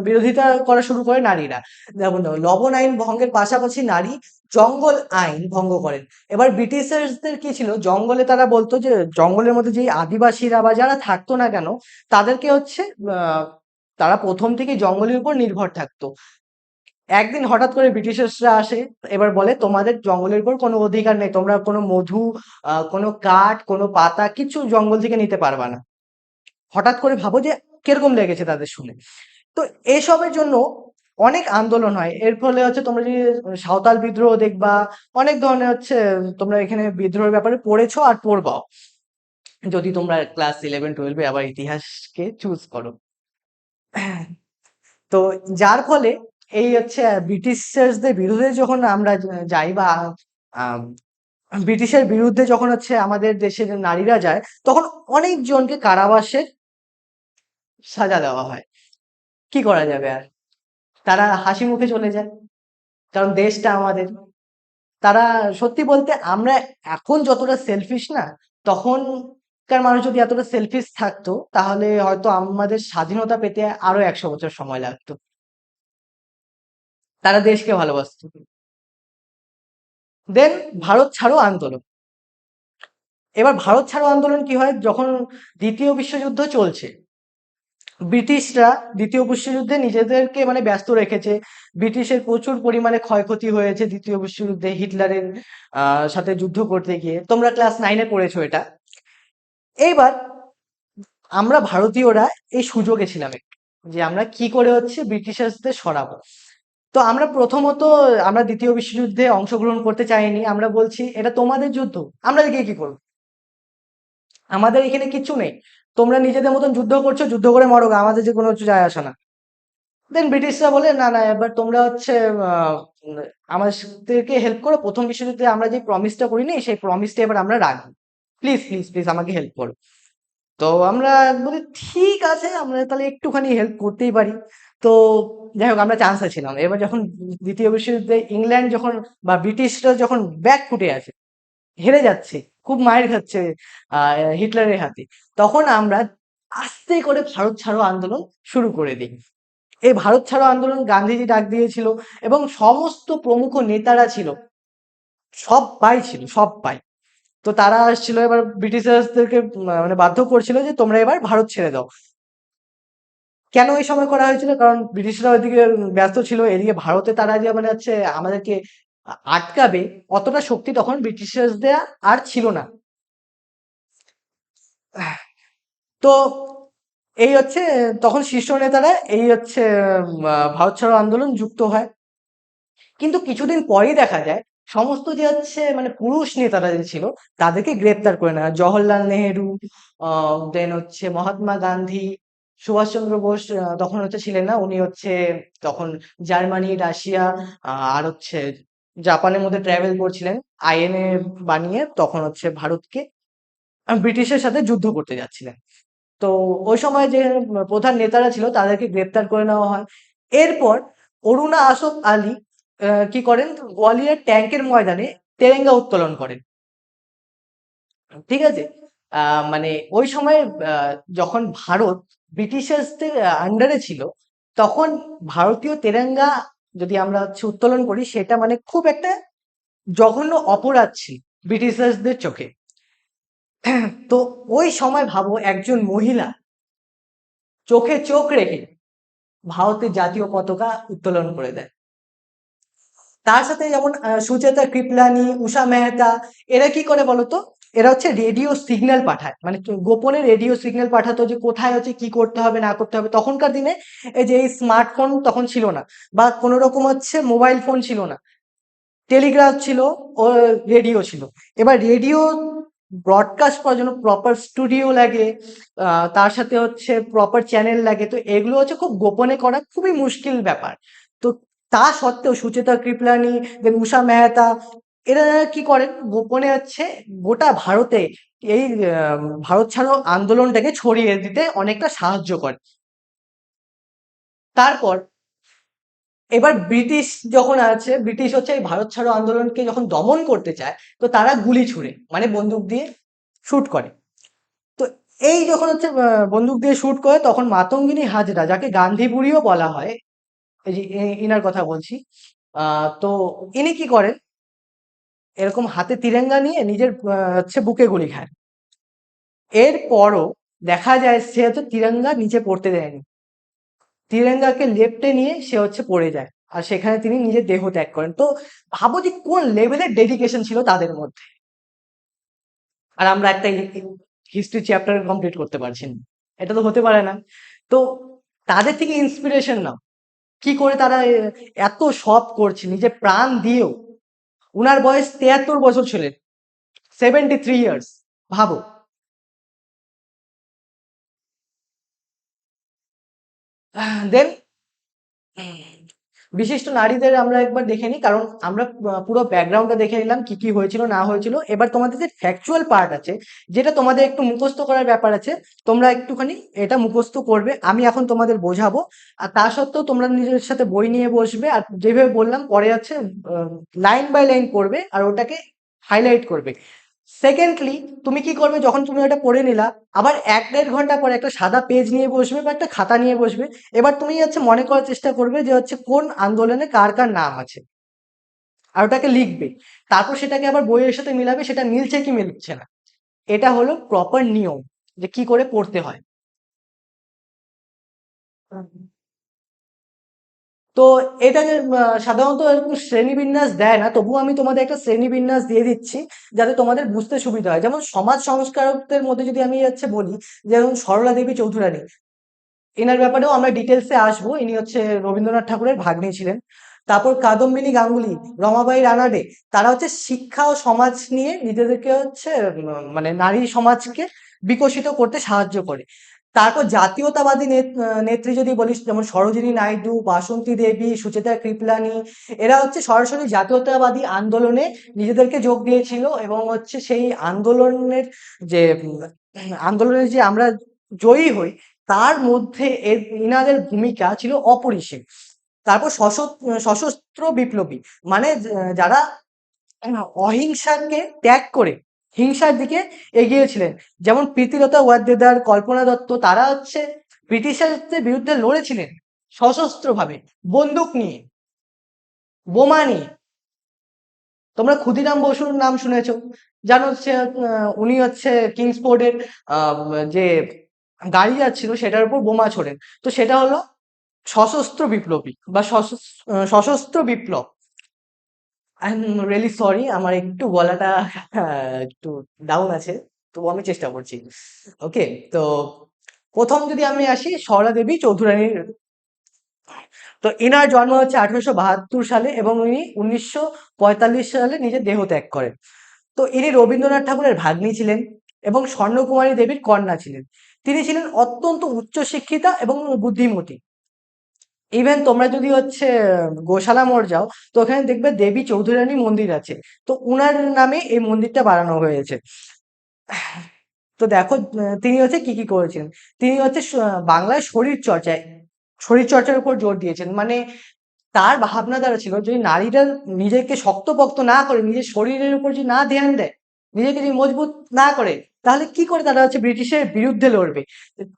বিরোধিতা করা শুরু করে নারীরা। যেমন ধরো, লবণ আইন ভঙ্গের পাশাপাশি নারী জঙ্গল আইন ভঙ্গ করেন। এবার ব্রিটিশার্সদের কি ছিল, জঙ্গলে তারা বলতো যে জঙ্গলের মধ্যে যে আদিবাসীরা বা যারা থাকতো না কেন, তাদেরকে হচ্ছে আহ তারা প্রথম থেকে জঙ্গলের উপর নির্ভর থাকতো। একদিন হঠাৎ করে ব্রিটিশার্সরা আসে, এবার বলে তোমাদের জঙ্গলের উপর কোনো অধিকার নেই, তোমরা কোনো মধু, কোনো কাঠ, কোনো পাতা কিছু জঙ্গল থেকে নিতে পারবা না। হঠাৎ করে ভাবো যে কিরকম লেগেছে তাদের শুনে। তো এসবের জন্য অনেক আন্দোলন হয়, এর ফলে হচ্ছে তোমরা যদি সাঁওতাল বিদ্রোহ দেখবা, অনেক ধরনের হচ্ছে তোমরা এখানে বিদ্রোহের ব্যাপারে পড়েছো আর পড়বাও, যদি তোমরা ক্লাস 11-12 আবার ইতিহাসকে চুজ করো। তো যার ফলে এই হচ্ছে ব্রিটিশার্সদের বিরুদ্ধে যখন আমরা যাই, বা আম, ব্রিটিশের বিরুদ্ধে যখন হচ্ছে আমাদের দেশের নারীরা যায়, তখন অনেকজনকে কারাবাসের সাজা দেওয়া হয়। কি করা যাবে আর, তারা হাসি মুখে চলে যায়, কারণ দেশটা আমাদের। তারা সত্যি বলতে আমরা এখন যতটা সেলফিশ না, তখনকার মানুষ যদি এতটা সেলফিশ থাকতো, তাহলে হয়তো আমাদের স্বাধীনতা পেতে আরো 100 বছর সময় লাগতো। তারা দেশকে ভালোবাসতো। দেন ভারত ছাড়ো আন্দোলন। এবার ভারত ছাড়ো আন্দোলন কি হয়, যখন দ্বিতীয় বিশ্বযুদ্ধ চলছে, ব্রিটিশরা দ্বিতীয় বিশ্বযুদ্ধে নিজেদেরকে মানে ব্যস্ত রেখেছে, ব্রিটিশের প্রচুর পরিমাণে ক্ষয়ক্ষতি হয়েছে দ্বিতীয় বিশ্বযুদ্ধে হিটলারের সাথে যুদ্ধ করতে গিয়ে, তোমরা ক্লাস 9-এ পড়েছো এটা। এইবার আমরা ভারতীয়রা এই সুযোগে ছিলাম একটু, যে আমরা কি করে হচ্ছে ব্রিটিশার্সদের সরাবো। তো আমরা প্রথমত, আমরা দ্বিতীয় বিশ্বযুদ্ধে অংশগ্রহণ করতে চাইনি, আমরা বলছি এটা তোমাদের যুদ্ধ, আমরা গিয়ে কি করবো, আমাদের এখানে কিচ্ছু নেই, তোমরা নিজেদের মতন যুদ্ধ করছো, যুদ্ধ করে মরো গা, আমাদের যে কোনো কিছু যায় আসে না। দেন ব্রিটিশরা বলে না না, এবার তোমরা হচ্ছে আহ, উম, আমাদেরকে হেল্প করো, প্রথম বিশ্বযুদ্ধে আমরা যে প্রমিসটা করিনি সেই প্রমিসটা এবার আমরা রাখবো, প্লিজ প্লিজ প্লিজ আমাকে হেল্প করো। তো আমরা বলি ঠিক আছে, আমরা তাহলে একটুখানি হেল্প করতেই পারি। তো যাই হোক, আমরা চান্সে ছিলাম। এবার যখন দ্বিতীয় বিশ্বযুদ্ধে ইংল্যান্ড যখন বা ব্রিটিশরা যখন ব্যাক ফুটে আছে, হেরে যাচ্ছে, খুব মায়ের খাচ্ছে হিটলারের হাতে, তখন আমরা আস্তে করে ভারত ছাড়ো আন্দোলন শুরু করে দিই। এই ভারত ছাড়ো আন্দোলন গান্ধীজি ডাক দিয়েছিল, এবং সমস্ত প্রমুখ নেতারা ছিল, সবাই ছিল, সবাই। তো তারা আসছিল, এবার ব্রিটিশার্সদেরকে মানে বাধ্য করছিল যে তোমরা এবার ভারত ছেড়ে দাও। কেন এই সময় করা হয়েছিল, কারণ ব্রিটিশরা ওইদিকে ব্যস্ত ছিল, এদিকে ভারতে তারা যে মানে হচ্ছে আমাদেরকে আটকাবে, অতটা শক্তি তখন ব্রিটিশার্সদের আর ছিল না। তো এই হচ্ছে তখন শীর্ষ নেতারা এই হচ্ছে ভারত ছাড়ো আন্দোলন যুক্ত হয়। কিন্তু কিছুদিন পরেই দেখা যায় সমস্ত যে হচ্ছে মানে পুরুষ নেতারা যে ছিল, তাদেরকে গ্রেপ্তার করে নেওয়া হয়। জওহরলাল নেহেরু, দেন হচ্ছে মহাত্মা গান্ধী, সুভাষচন্দ্র বোস তখন হচ্ছে ছিলেন না, উনি হচ্ছে তখন জার্মানি, রাশিয়া আর হচ্ছে জাপানের মধ্যে ট্রাভেল করছিলেন আইএনএ বানিয়ে, তখন হচ্ছে ভারতকে ব্রিটিশের সাথে যুদ্ধ করতে যাচ্ছিলেন। তো ওই সময় যে প্রধান নেতারা ছিল তাদেরকে গ্রেপ্তার করে নেওয়া হয়। এরপর অরুণা আসফ আলী কি করেন, গোয়ালিয়র ট্যাঙ্কের ময়দানে তেরেঙ্গা উত্তোলন করেন। ঠিক আছে, মানে ওই সময় যখন ভারত ব্রিটিশার্সদের আন্ডারে ছিল, তখন ভারতীয় তেরেঙ্গা যদি আমরা হচ্ছে উত্তোলন করি, সেটা মানে খুব একটা জঘন্য অপরাধ ছিল ব্রিটিশার্সদের চোখে। তো ওই সময় ভাবো, একজন মহিলা চোখে চোখ রেখে ভারতের জাতীয় পতাকা উত্তোলন করে দেয়। তার সাথে যেমন সুচেতা কৃপলানি, উষা মেহতা, এরা কি করে বলতো, এরা হচ্ছে রেডিও সিগন্যাল পাঠায়, মানে গোপনে রেডিও সিগন্যাল পাঠাতো যে কোথায় হচ্ছে কি করতে হবে না করতে হবে। তখনকার দিনে এই যে এই স্মার্টফোন তখন ছিল না, বা কোনো রকম হচ্ছে মোবাইল ফোন ছিল না, টেলিগ্রাফ ছিল ও রেডিও ছিল। এবার রেডিও ব্রডকাস্ট করার জন্য প্রপার স্টুডিও লাগে, তার সাথে হচ্ছে প্রপার চ্যানেল লাগে, তো এগুলো হচ্ছে খুব গোপনে করা খুবই মুশকিল ব্যাপার। তো তা সত্ত্বেও সুচেতা কৃপলানি, দেন উষা মেহতা, এরা কি করেন, গোপনে হচ্ছে গোটা ভারতে এই ভারত ছাড়ো আন্দোলনটাকে ছড়িয়ে দিতে অনেকটা সাহায্য করে। তারপর এবার ব্রিটিশ যখন আছে, ব্রিটিশ হচ্ছে এই ভারত ছাড়ো আন্দোলনকে যখন দমন করতে চায়, তো তারা গুলি ছুড়ে মানে বন্দুক দিয়ে শুট করে। তো এই যখন হচ্ছে বন্দুক দিয়ে শুট করে, তখন মাতঙ্গিনী হাজরা, যাকে গান্ধী বুড়িও বলা হয়, এই যে ইনার কথা বলছি, তো ইনি কি করেন, এরকম হাতে তিরঙ্গা নিয়ে নিজের হচ্ছে বুকে গুলি খায়। এরপরও দেখা যায় সে হচ্ছে তিরঙ্গা নিচে পড়তে দেয়নি, তিরঙ্গাকে লেপ্টে নিয়ে সে হচ্ছে পড়ে যায়। আর সেখানে তিনি নিজের দেহ ত্যাগ করেন। তো ভাবো যে কোন লেভেলের ডেডিকেশন ছিল তাদের মধ্যে। আর আমরা একটা হিস্ট্রি চ্যাপ্টার কমপ্লিট করতে পারছি না, এটা তো হতে পারে না। তো তাদের থেকে ইন্সপিরেশন নাও, কি করে তারা এত সব করছে নিজে প্রাণ দিয়েও। উনার বয়স 73 বছর ছিলেন, 73 ইয়ার্স, ভাবো। দেন বিশিষ্ট নারীদের আমরা একবার দেখে নিই, কারণ আমরা পুরো ব্যাকগ্রাউন্ডটা দেখে নিলাম কি কি হয়েছিল না হয়েছিল। এবার তোমাদের যে ফ্যাকচুয়াল পার্ট আছে, যেটা তোমাদের একটু মুখস্থ করার ব্যাপার আছে, তোমরা একটুখানি এটা মুখস্থ করবে, আমি এখন তোমাদের বোঝাবো। আর তা সত্ত্বেও তোমরা নিজের সাথে বই নিয়ে বসবে, আর যেভাবে বললাম পরে আছে লাইন বাই লাইন পড়বে আর ওটাকে হাইলাইট করবে। সেকেন্ডলি, তুমি কি করবে, যখন তুমি ওটা পড়ে নিলা, আবার 1-1.5 ঘন্টা পরে একটা সাদা পেজ নিয়ে বসবে বা একটা খাতা নিয়ে বসবে। এবার তুমি হচ্ছে মনে করার চেষ্টা করবে যে হচ্ছে কোন আন্দোলনে কার কার নাম আছে, আর ওটাকে লিখবে। তারপর সেটাকে আবার বইয়ের সাথে মিলাবে, সেটা মিলছে কি মিলছে না। এটা হলো প্রপার নিয়ম, যে কি করে পড়তে হয়। তো এটা যে সাধারণত এরকম শ্রেণীবিন্যাস দেয় না, তবুও আমি তোমাদের একটা শ্রেণীবিন্যাস দিয়ে দিচ্ছি যাতে তোমাদের বুঝতে সুবিধা হয়। যেমন সমাজ সংস্কারকদের মধ্যে যদি আমি হচ্ছে বলি, যেমন সরলা দেবী চৌধুরানী, এনার ব্যাপারেও আমরা ডিটেলসে আসবো। ইনি হচ্ছে রবীন্দ্রনাথ ঠাকুরের ভাগ্নি ছিলেন। তারপর কাদম্বিনী গাঙ্গুলি, রমাবাঈ রানাডে, তারা হচ্ছে শিক্ষা ও সমাজ নিয়ে নিজেদেরকে হচ্ছে মানে নারী সমাজকে বিকশিত করতে সাহায্য করে। তারপর জাতীয়তাবাদী নেত্রী যদি বলিস, যেমন সরোজিনী নাইডু, বাসন্তী দেবী, সুচেতা কৃপলানি, এরা হচ্ছে সরাসরি জাতীয়তাবাদী আন্দোলনে নিজেদেরকে যোগ দিয়েছিল, এবং হচ্ছে সেই আন্দোলনের যে আন্দোলনের যে আমরা জয়ী হই, তার মধ্যে ইনাদের ভূমিকা ছিল অপরিসীম। তারপর সশস্ত্র বিপ্লবী, মানে যারা অহিংসাকে ত্যাগ করে হিংসার দিকে এগিয়েছিলেন, যেমন প্রীতিলতা ওয়াদ্দেদার, কল্পনা দত্ত, তারা হচ্ছে ব্রিটিশারদের বিরুদ্ধে লড়েছিলেন সশস্ত্রভাবে, বন্দুক নিয়ে, বোমা নিয়ে। তোমরা ক্ষুদিরাম বসুর নাম শুনেছো, জানো হচ্ছে উনি হচ্ছে কিংসফোর্ডের যে গাড়ি যাচ্ছিল সেটার উপর বোমা ছোড়েন। তো সেটা হলো সশস্ত্র বিপ্লবী বা সশস্ত্র বিপ্লব। আই এম রিয়েলি সরি, আমার একটু গলাটা একটু ডাউন আছে, তো আমি চেষ্টা করছি। ওকে, তো প্রথম যদি আমি আসি সরলা দেবী চৌধুরানীর, তো এনার জন্ম হচ্ছে 1872 সালে, এবং ইনি 1945 সালে নিজের দেহ ত্যাগ করেন। তো ইনি রবীন্দ্রনাথ ঠাকুরের ভাগ্নী ছিলেন এবং স্বর্ণকুমারী দেবীর কন্যা ছিলেন। তিনি ছিলেন অত্যন্ত উচ্চশিক্ষিতা এবং বুদ্ধিমতী। ইভেন তোমরা যদি হচ্ছে গোশালা মোড় যাও, তো ওখানে দেখবে দেবী চৌধুরানী মন্দির আছে। তো উনার নামে এই মন্দিরটা বানানো হয়েছে। তো দেখো তিনি হচ্ছে কি কি করেছেন। তিনি হচ্ছে বাংলায় শরীর চর্চার উপর জোর দিয়েছেন। মানে তার ভাবনা দ্বারা ছিল, যদি নারীরা নিজেকে শক্তপোক্ত না করে, নিজের শরীরের উপর যদি না ধ্যান দেয়, নিজেকে যদি মজবুত না করে, তাহলে কি করে তারা হচ্ছে ব্রিটিশের বিরুদ্ধে লড়বে।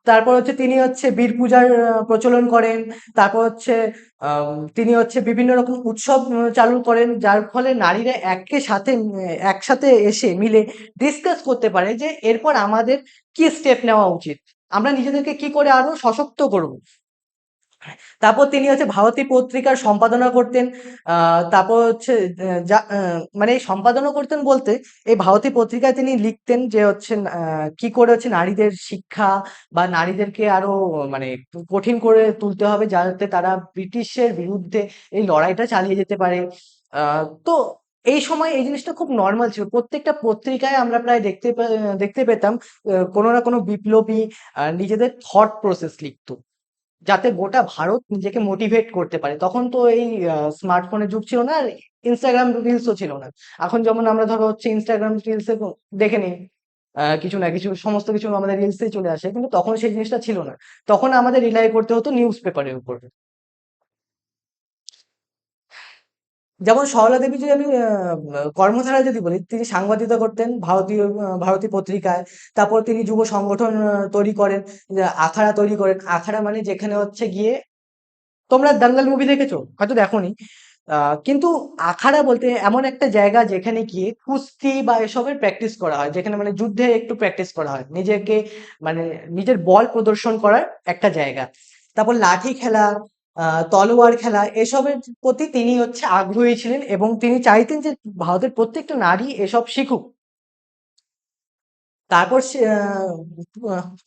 তারপর হচ্ছে তিনি হচ্ছে বীর পূজার প্রচলন করেন। তারপর হচ্ছে তিনি হচ্ছে বিভিন্ন রকম উৎসব চালু করেন, যার ফলে নারীরা একসাথে এসে মিলে ডিসকাস করতে পারে যে এরপর আমাদের কি স্টেপ নেওয়া উচিত, আমরা নিজেদেরকে কি করে আরো সশক্ত করব। তারপর তিনি হচ্ছে ভারতী পত্রিকার সম্পাদনা করতেন। তারপর হচ্ছে মানে এই সম্পাদনা করতেন বলতে, এই ভারতী পত্রিকায় তিনি লিখতেন যে হচ্ছে কি করে হচ্ছে নারীদের শিক্ষা বা নারীদেরকে আরো মানে কঠিন করে তুলতে হবে, যাতে তারা ব্রিটিশের বিরুদ্ধে এই লড়াইটা চালিয়ে যেতে পারে। তো এই সময় এই জিনিসটা খুব নর্মাল ছিল, প্রত্যেকটা পত্রিকায় আমরা প্রায় দেখতে পেতাম কোনো না কোনো বিপ্লবী নিজেদের থট প্রসেস লিখতো, যাতে গোটা ভারত নিজেকে মোটিভেট করতে পারে। তখন তো এই স্মার্টফোনের যুগ ছিল না, আর ইনস্টাগ্রাম রিলসও ছিল না। এখন যেমন আমরা ধরো হচ্ছে ইনস্টাগ্রাম রিলসে দেখে নিই, কিছু না কিছু সমস্ত কিছু আমাদের রিলসেই চলে আসে, কিন্তু তখন সেই জিনিসটা ছিল না। তখন আমাদের রিলাই করতে হতো নিউজ পেপারের উপর। যেমন সরলা দেবী যদি আমি কর্মধারায় যদি বলি, তিনি সাংবাদিকতা করতেন ভারতী পত্রিকায়। তারপর তিনি যুব সংগঠন তৈরি করেন, আখাড়া তৈরি করেন। আখাড়া মানে যেখানে হচ্ছে গিয়ে, তোমরা দাঙ্গল মুভি দেখেছো, হয়তো দেখোনি, কিন্তু আখাড়া বলতে এমন একটা জায়গা যেখানে গিয়ে কুস্তি বা এসবের প্র্যাকটিস করা হয়, যেখানে মানে যুদ্ধে একটু প্র্যাকটিস করা হয়, নিজেকে মানে নিজের বল প্রদর্শন করার একটা জায়গা। তারপর লাঠি খেলা, তলোয়ার খেলা এসবের প্রতি তিনি হচ্ছে আগ্রহী ছিলেন এবং তিনি চাইতেন যে ভারতের প্রত্যেকটা নারী এসব শিখুক। তারপর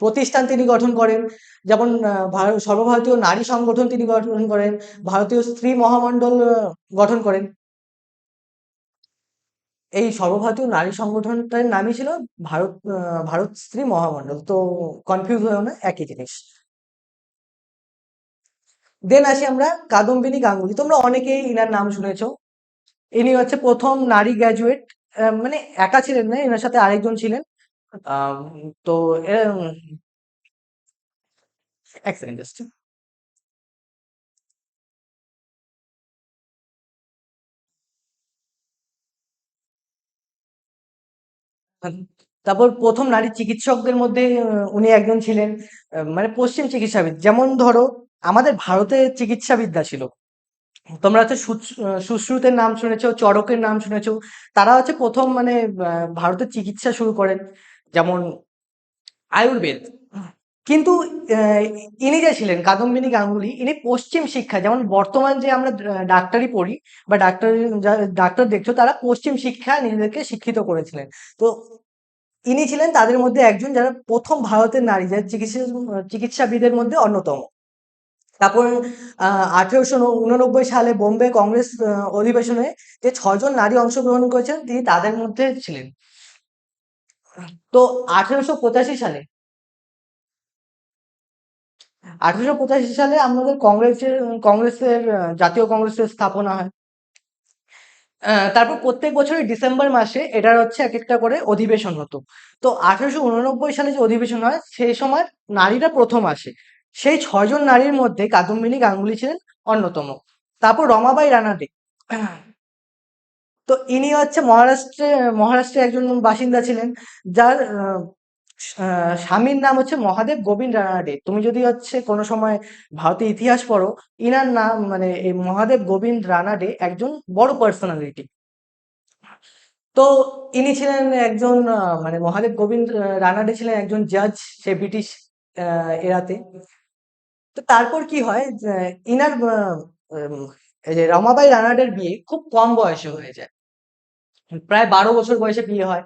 প্রতিষ্ঠান তিনি গঠন করেন, যেমন সর্বভারতীয় নারী সংগঠন তিনি গঠন করেন, ভারতীয় স্ত্রী মহামণ্ডল গঠন করেন। এই সর্বভারতীয় নারী সংগঠনটার নামই ছিল ভারত স্ত্রী মহামণ্ডল। তো কনফিউজ হয়েও না, একই জিনিস। দেন আসি আমরা কাদম্বিনী গাঙ্গুলি। তোমরা অনেকেই ইনার নাম শুনেছো। ইনি হচ্ছে প্রথম নারী গ্র্যাজুয়েট। মানে একা ছিলেন না, এনার সাথে আরেকজন ছিলেন। আম, তো এক সেকেন্ড জাস্ট। তারপর প্রথম নারী চিকিৎসকদের মধ্যে উনি একজন ছিলেন। মানে পশ্চিম চিকিৎসাবিদ, যেমন ধরো আমাদের ভারতে চিকিৎসাবিদ্যা ছিল। তোমরা হচ্ছে সুশ্রুতের নাম শুনেছো, চরকের নাম শুনেছো। তারা হচ্ছে প্রথম মানে ভারতের চিকিৎসা শুরু করেন, যেমন আয়ুর্বেদ। কিন্তু আহ, ইনি যে ছিলেন কাদম্বিনী গাঙ্গুলি, ইনি পশ্চিম শিক্ষা, যেমন বর্তমান যে আমরা ডাক্তারি পড়ি বা ডাক্তার দেখছো, তারা পশ্চিম শিক্ষা নিজেদেরকে শিক্ষিত করেছিলেন। তো ইনি ছিলেন তাদের মধ্যে একজন, যারা প্রথম ভারতের নারী, যারা চিকিৎসাবিদের মধ্যে অন্যতম। তারপর 1889 সালে বোম্বে কংগ্রেস অধিবেশনে যে 6 জন নারী অংশগ্রহণ করেছেন, তিনি তাদের মধ্যে ছিলেন। তো 1885 সালে 1885 সালে আমাদের কংগ্রেসের জাতীয় কংগ্রেসের স্থাপনা হয়। তারপর প্রত্যেক বছরই ডিসেম্বর মাসে এটার হচ্ছে এক একটা করে অধিবেশন হতো। তো 1889 সালে যে অধিবেশন হয়, সেই সময় নারীরা প্রথম আসে। সেই 6 জন নারীর মধ্যে কাদম্বিনী গাঙ্গুলি ছিলেন অন্যতম। তারপর রমাবাই রানাডে। তো ইনি হচ্ছে মহারাষ্ট্রের একজন বাসিন্দা ছিলেন, যার স্বামীর নাম হচ্ছে মহাদেব গোবিন্দ রানাডে। তুমি যদি হচ্ছে কোনো সময় ভারতের ইতিহাস পড়ো, ইনার নাম মানে এই মহাদেব গোবিন্দ রানাডে একজন বড় পার্সোনালিটি। তো ইনি ছিলেন একজন মানে মহাদেব গোবিন্দ রানাডে ছিলেন একজন জাজ, সে ব্রিটিশ এরাতে। তো তারপর কি হয় যে ইনার এই যে রমাবাই রানাডের বিয়ে খুব কম বয়সে হয়ে যায়। প্রায় 12 বছর বয়সে বিয়ে হয়।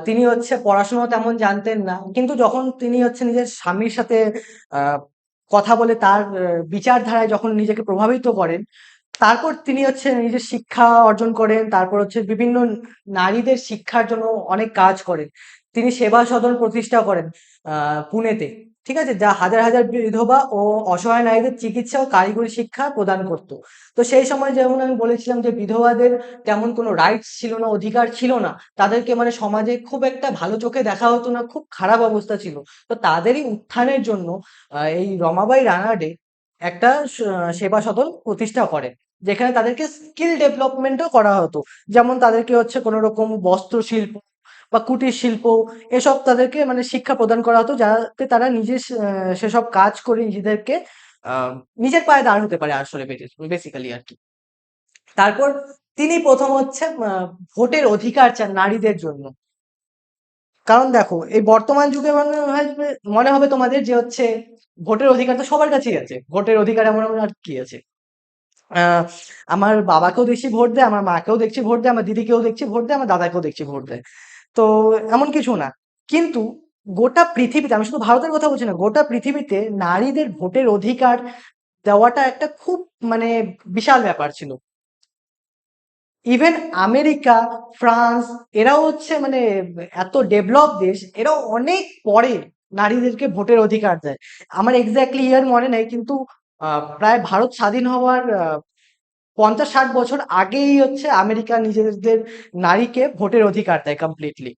তিনি হচ্ছে পড়াশোনা তেমন জানতেন না, কিন্তু যখন তিনি হচ্ছে নিজের স্বামীর সাথে আহ, কথা বলে তার বিচারধারায় যখন নিজেকে প্রভাবিত করেন, তারপর তিনি হচ্ছে নিজের শিক্ষা অর্জন করেন। তারপর হচ্ছে বিভিন্ন নারীদের শিক্ষার জন্য অনেক কাজ করেন। তিনি সেবা সদন প্রতিষ্ঠা করেন পুনেতে। ঠিক আছে, যা হাজার হাজার বিধবা ও অসহায় নারীদের চিকিৎসা ও কারিগরি শিক্ষা প্রদান করত। তো সেই সময় যেমন আমি বলেছিলাম যে বিধবাদের তেমন কোনো রাইটস ছিল না, অধিকার ছিল না। তাদেরকে মানে সমাজে খুব একটা ভালো চোখে দেখা হতো না, খুব খারাপ অবস্থা ছিল। তো তাদেরই উত্থানের জন্য এই রমাবাই রানাডে একটা সেবা সদন প্রতিষ্ঠা করেন, যেখানে তাদেরকে স্কিল ডেভেলপমেন্টও করা হতো। যেমন তাদেরকে হচ্ছে কোনো রকম বস্ত্র শিল্প বা কুটির শিল্প, এসব তাদেরকে মানে শিক্ষা প্রদান করা হতো, যাতে তারা নিজে সেসব কাজ করে নিজেদেরকে আহ, নিজের পায়ে দাঁড় হতে পারে আসলে, বেসিক্যালি আর কি। তারপর তিনি প্রথম হচ্ছে ভোটের অধিকার চান নারীদের জন্য। কারণ দেখো এই বর্তমান যুগে মনে হবে তোমাদের যে হচ্ছে ভোটের অধিকার তো সবার কাছেই আছে, ভোটের অধিকার এমন এমন আর কি আছে। আহ, আমার বাবাকেও দেখছি ভোট দেয়, আমার মাকেও দেখছি ভোট দেয়, আমার দিদিকেও দেখছি ভোট দেয়, আমার দাদাকেও দেখছি ভোট দেয়। তো এমন কিছু না। কিন্তু গোটা পৃথিবীতে, আমি শুধু ভারতের কথা বলছি না, গোটা পৃথিবীতে নারীদের ভোটের অধিকার দেওয়াটা একটা খুব মানে বিশাল ব্যাপার ছিল। ইভেন আমেরিকা, ফ্রান্স, এরাও হচ্ছে মানে এত ডেভেলপ দেশ, এরাও অনেক পরে নারীদেরকে ভোটের অধিকার দেয়। আমার এক্স্যাক্টলি ইয়ার মনে নেই, কিন্তু প্রায় ভারত স্বাধীন হওয়ার 50-60 বছর আগেই হচ্ছে আমেরিকা নিজেদের নারীকে ভোটের অধিকার দেয় কমপ্লিটলি।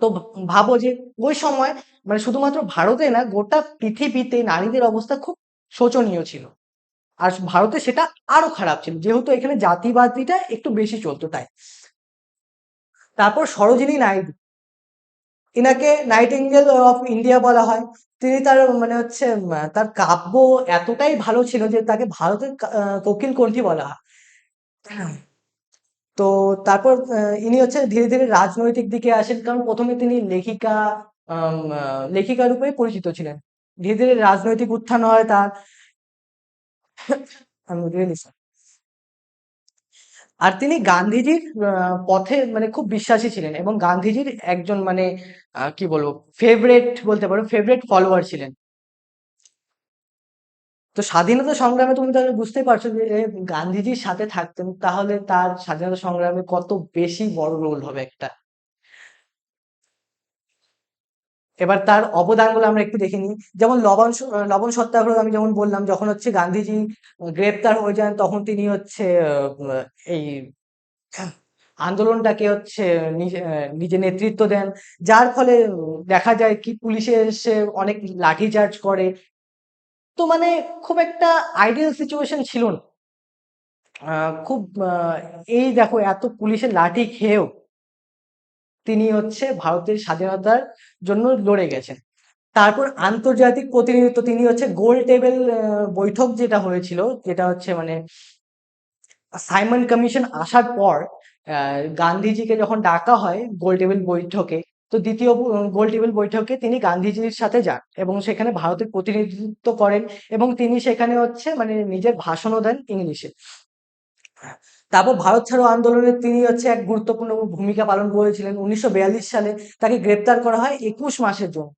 তো ভাবো যে ওই সময় মানে শুধুমাত্র ভারতে না, গোটা পৃথিবীতে নারীদের অবস্থা খুব শোচনীয় ছিল। আর ভারতে সেটা আরো খারাপ ছিল, যেহেতু এখানে জাতিবাদীটা একটু বেশি চলতো তাই। তারপর সরোজিনী নাইডু, ইনাকে নাইটিঙ্গেল অফ ইন্ডিয়া বলা হয়। তিনি তার মানে হচ্ছে তার কাব্য এতটাই ভালো ছিল যে তাকে ভারতের কোকিল কণ্ঠী বলা হয়। তো তারপর ইনি হচ্ছে ধীরে ধীরে রাজনৈতিক দিকে আসেন, কারণ প্রথমে তিনি লেখিকা রূপে পরিচিত ছিলেন। ধীরে ধীরে রাজনৈতিক উত্থান হয় তার। আমি রিয়েলি। আর তিনি গান্ধীজির পথে মানে খুব বিশ্বাসী ছিলেন এবং গান্ধীজির একজন মানে কি বলবো, ফেভারেট বলতে পারো, ফেভারেট ফলোয়ার ছিলেন। তো স্বাধীনতা সংগ্রামে তুমি তাহলে বুঝতেই পারছো যে গান্ধীজির সাথে থাকতেন তাহলে তার স্বাধীনতা সংগ্রামে কত বেশি বড় রোল হবে একটা। এবার তার অবদানগুলো আমরা একটু দেখে নিই। যেমন লবণ সত্যাগ্রহ আমি যেমন বললাম, যখন হচ্ছে গান্ধীজি গ্রেপ্তার হয়ে যান তখন তিনি হচ্ছে এই আন্দোলনটাকে হচ্ছে নিজে নেতৃত্ব দেন, যার ফলে দেখা যায় কি পুলিশে এসে অনেক লাঠিচার্জ করে। তো মানে খুব একটা আইডিয়াল সিচুয়েশন ছিল না। খুব এই দেখো এত পুলিশের লাঠি খেয়েও তিনি হচ্ছে ভারতের স্বাধীনতার জন্য লড়ে গেছেন। তারপর আন্তর্জাতিক প্রতিনিধিত্ব, তিনি হচ্ছে গোল টেবিল বৈঠক যেটা হয়েছিল, যেটা হচ্ছে মানে সাইমন কমিশন আসার পর গান্ধীজিকে যখন ডাকা হয় গোল টেবিল বৈঠকে, তো দ্বিতীয় গোল টেবিল বৈঠকে তিনি গান্ধীজির সাথে যান এবং সেখানে ভারতের প্রতিনিধিত্ব করেন এবং তিনি সেখানে হচ্ছে মানে নিজের ভাষণও দেন ইংলিশে। তারপর ভারত ছাড়ো আন্দোলনে তিনি হচ্ছে এক গুরুত্বপূর্ণ ভূমিকা পালন করেছিলেন। 1942 সালে তাকে গ্রেপ্তার করা হয় 21 মাসের জন্য।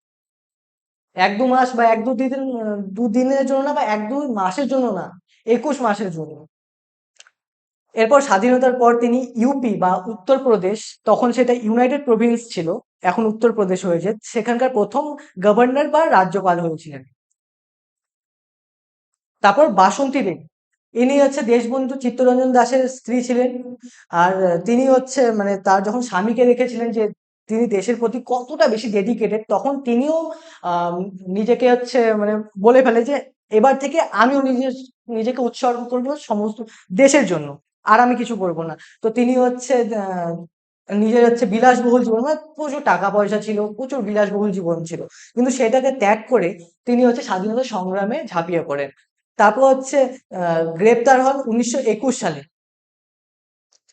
এক দু মাস বা এক দুদিন, দুদিনের জন্য না বা এক দুই মাসের জন্য না, 21 মাসের জন্য। এরপর স্বাধীনতার পর তিনি ইউপি বা উত্তরপ্রদেশ, তখন সেটা ইউনাইটেড প্রভিন্স ছিল, এখন উত্তরপ্রদেশ হয়েছে, সেখানকার প্রথম গভর্নর বা রাজ্যপাল হয়েছিলেন। তারপর বাসন্তী দেবী, ইনি হচ্ছে দেশবন্ধু চিত্তরঞ্জন দাসের স্ত্রী ছিলেন। আর তিনি হচ্ছে মানে তার যখন স্বামীকে দেখেছিলেন যে তিনি দেশের প্রতি কতটা বেশি ডেডিকেটেড, তখন তিনিও আহ নিজেকে হচ্ছে মানে বলে ফেলে যে এবার থেকে আমিও নিজেকে উৎসর্গ করবো সমস্ত দেশের জন্য, আর আমি কিছু করব না। তো তিনি হচ্ছে নিজের হচ্ছে বিলাসবহুল জীবন, মানে প্রচুর টাকা পয়সা ছিল, প্রচুর বিলাসবহুল জীবন ছিল, কিন্তু সেটাকে ত্যাগ করে তিনি হচ্ছে স্বাধীনতা সংগ্রামে ঝাঁপিয়ে পড়েন। তারপর হচ্ছে গ্রেপ্তার হন 1921 সালে।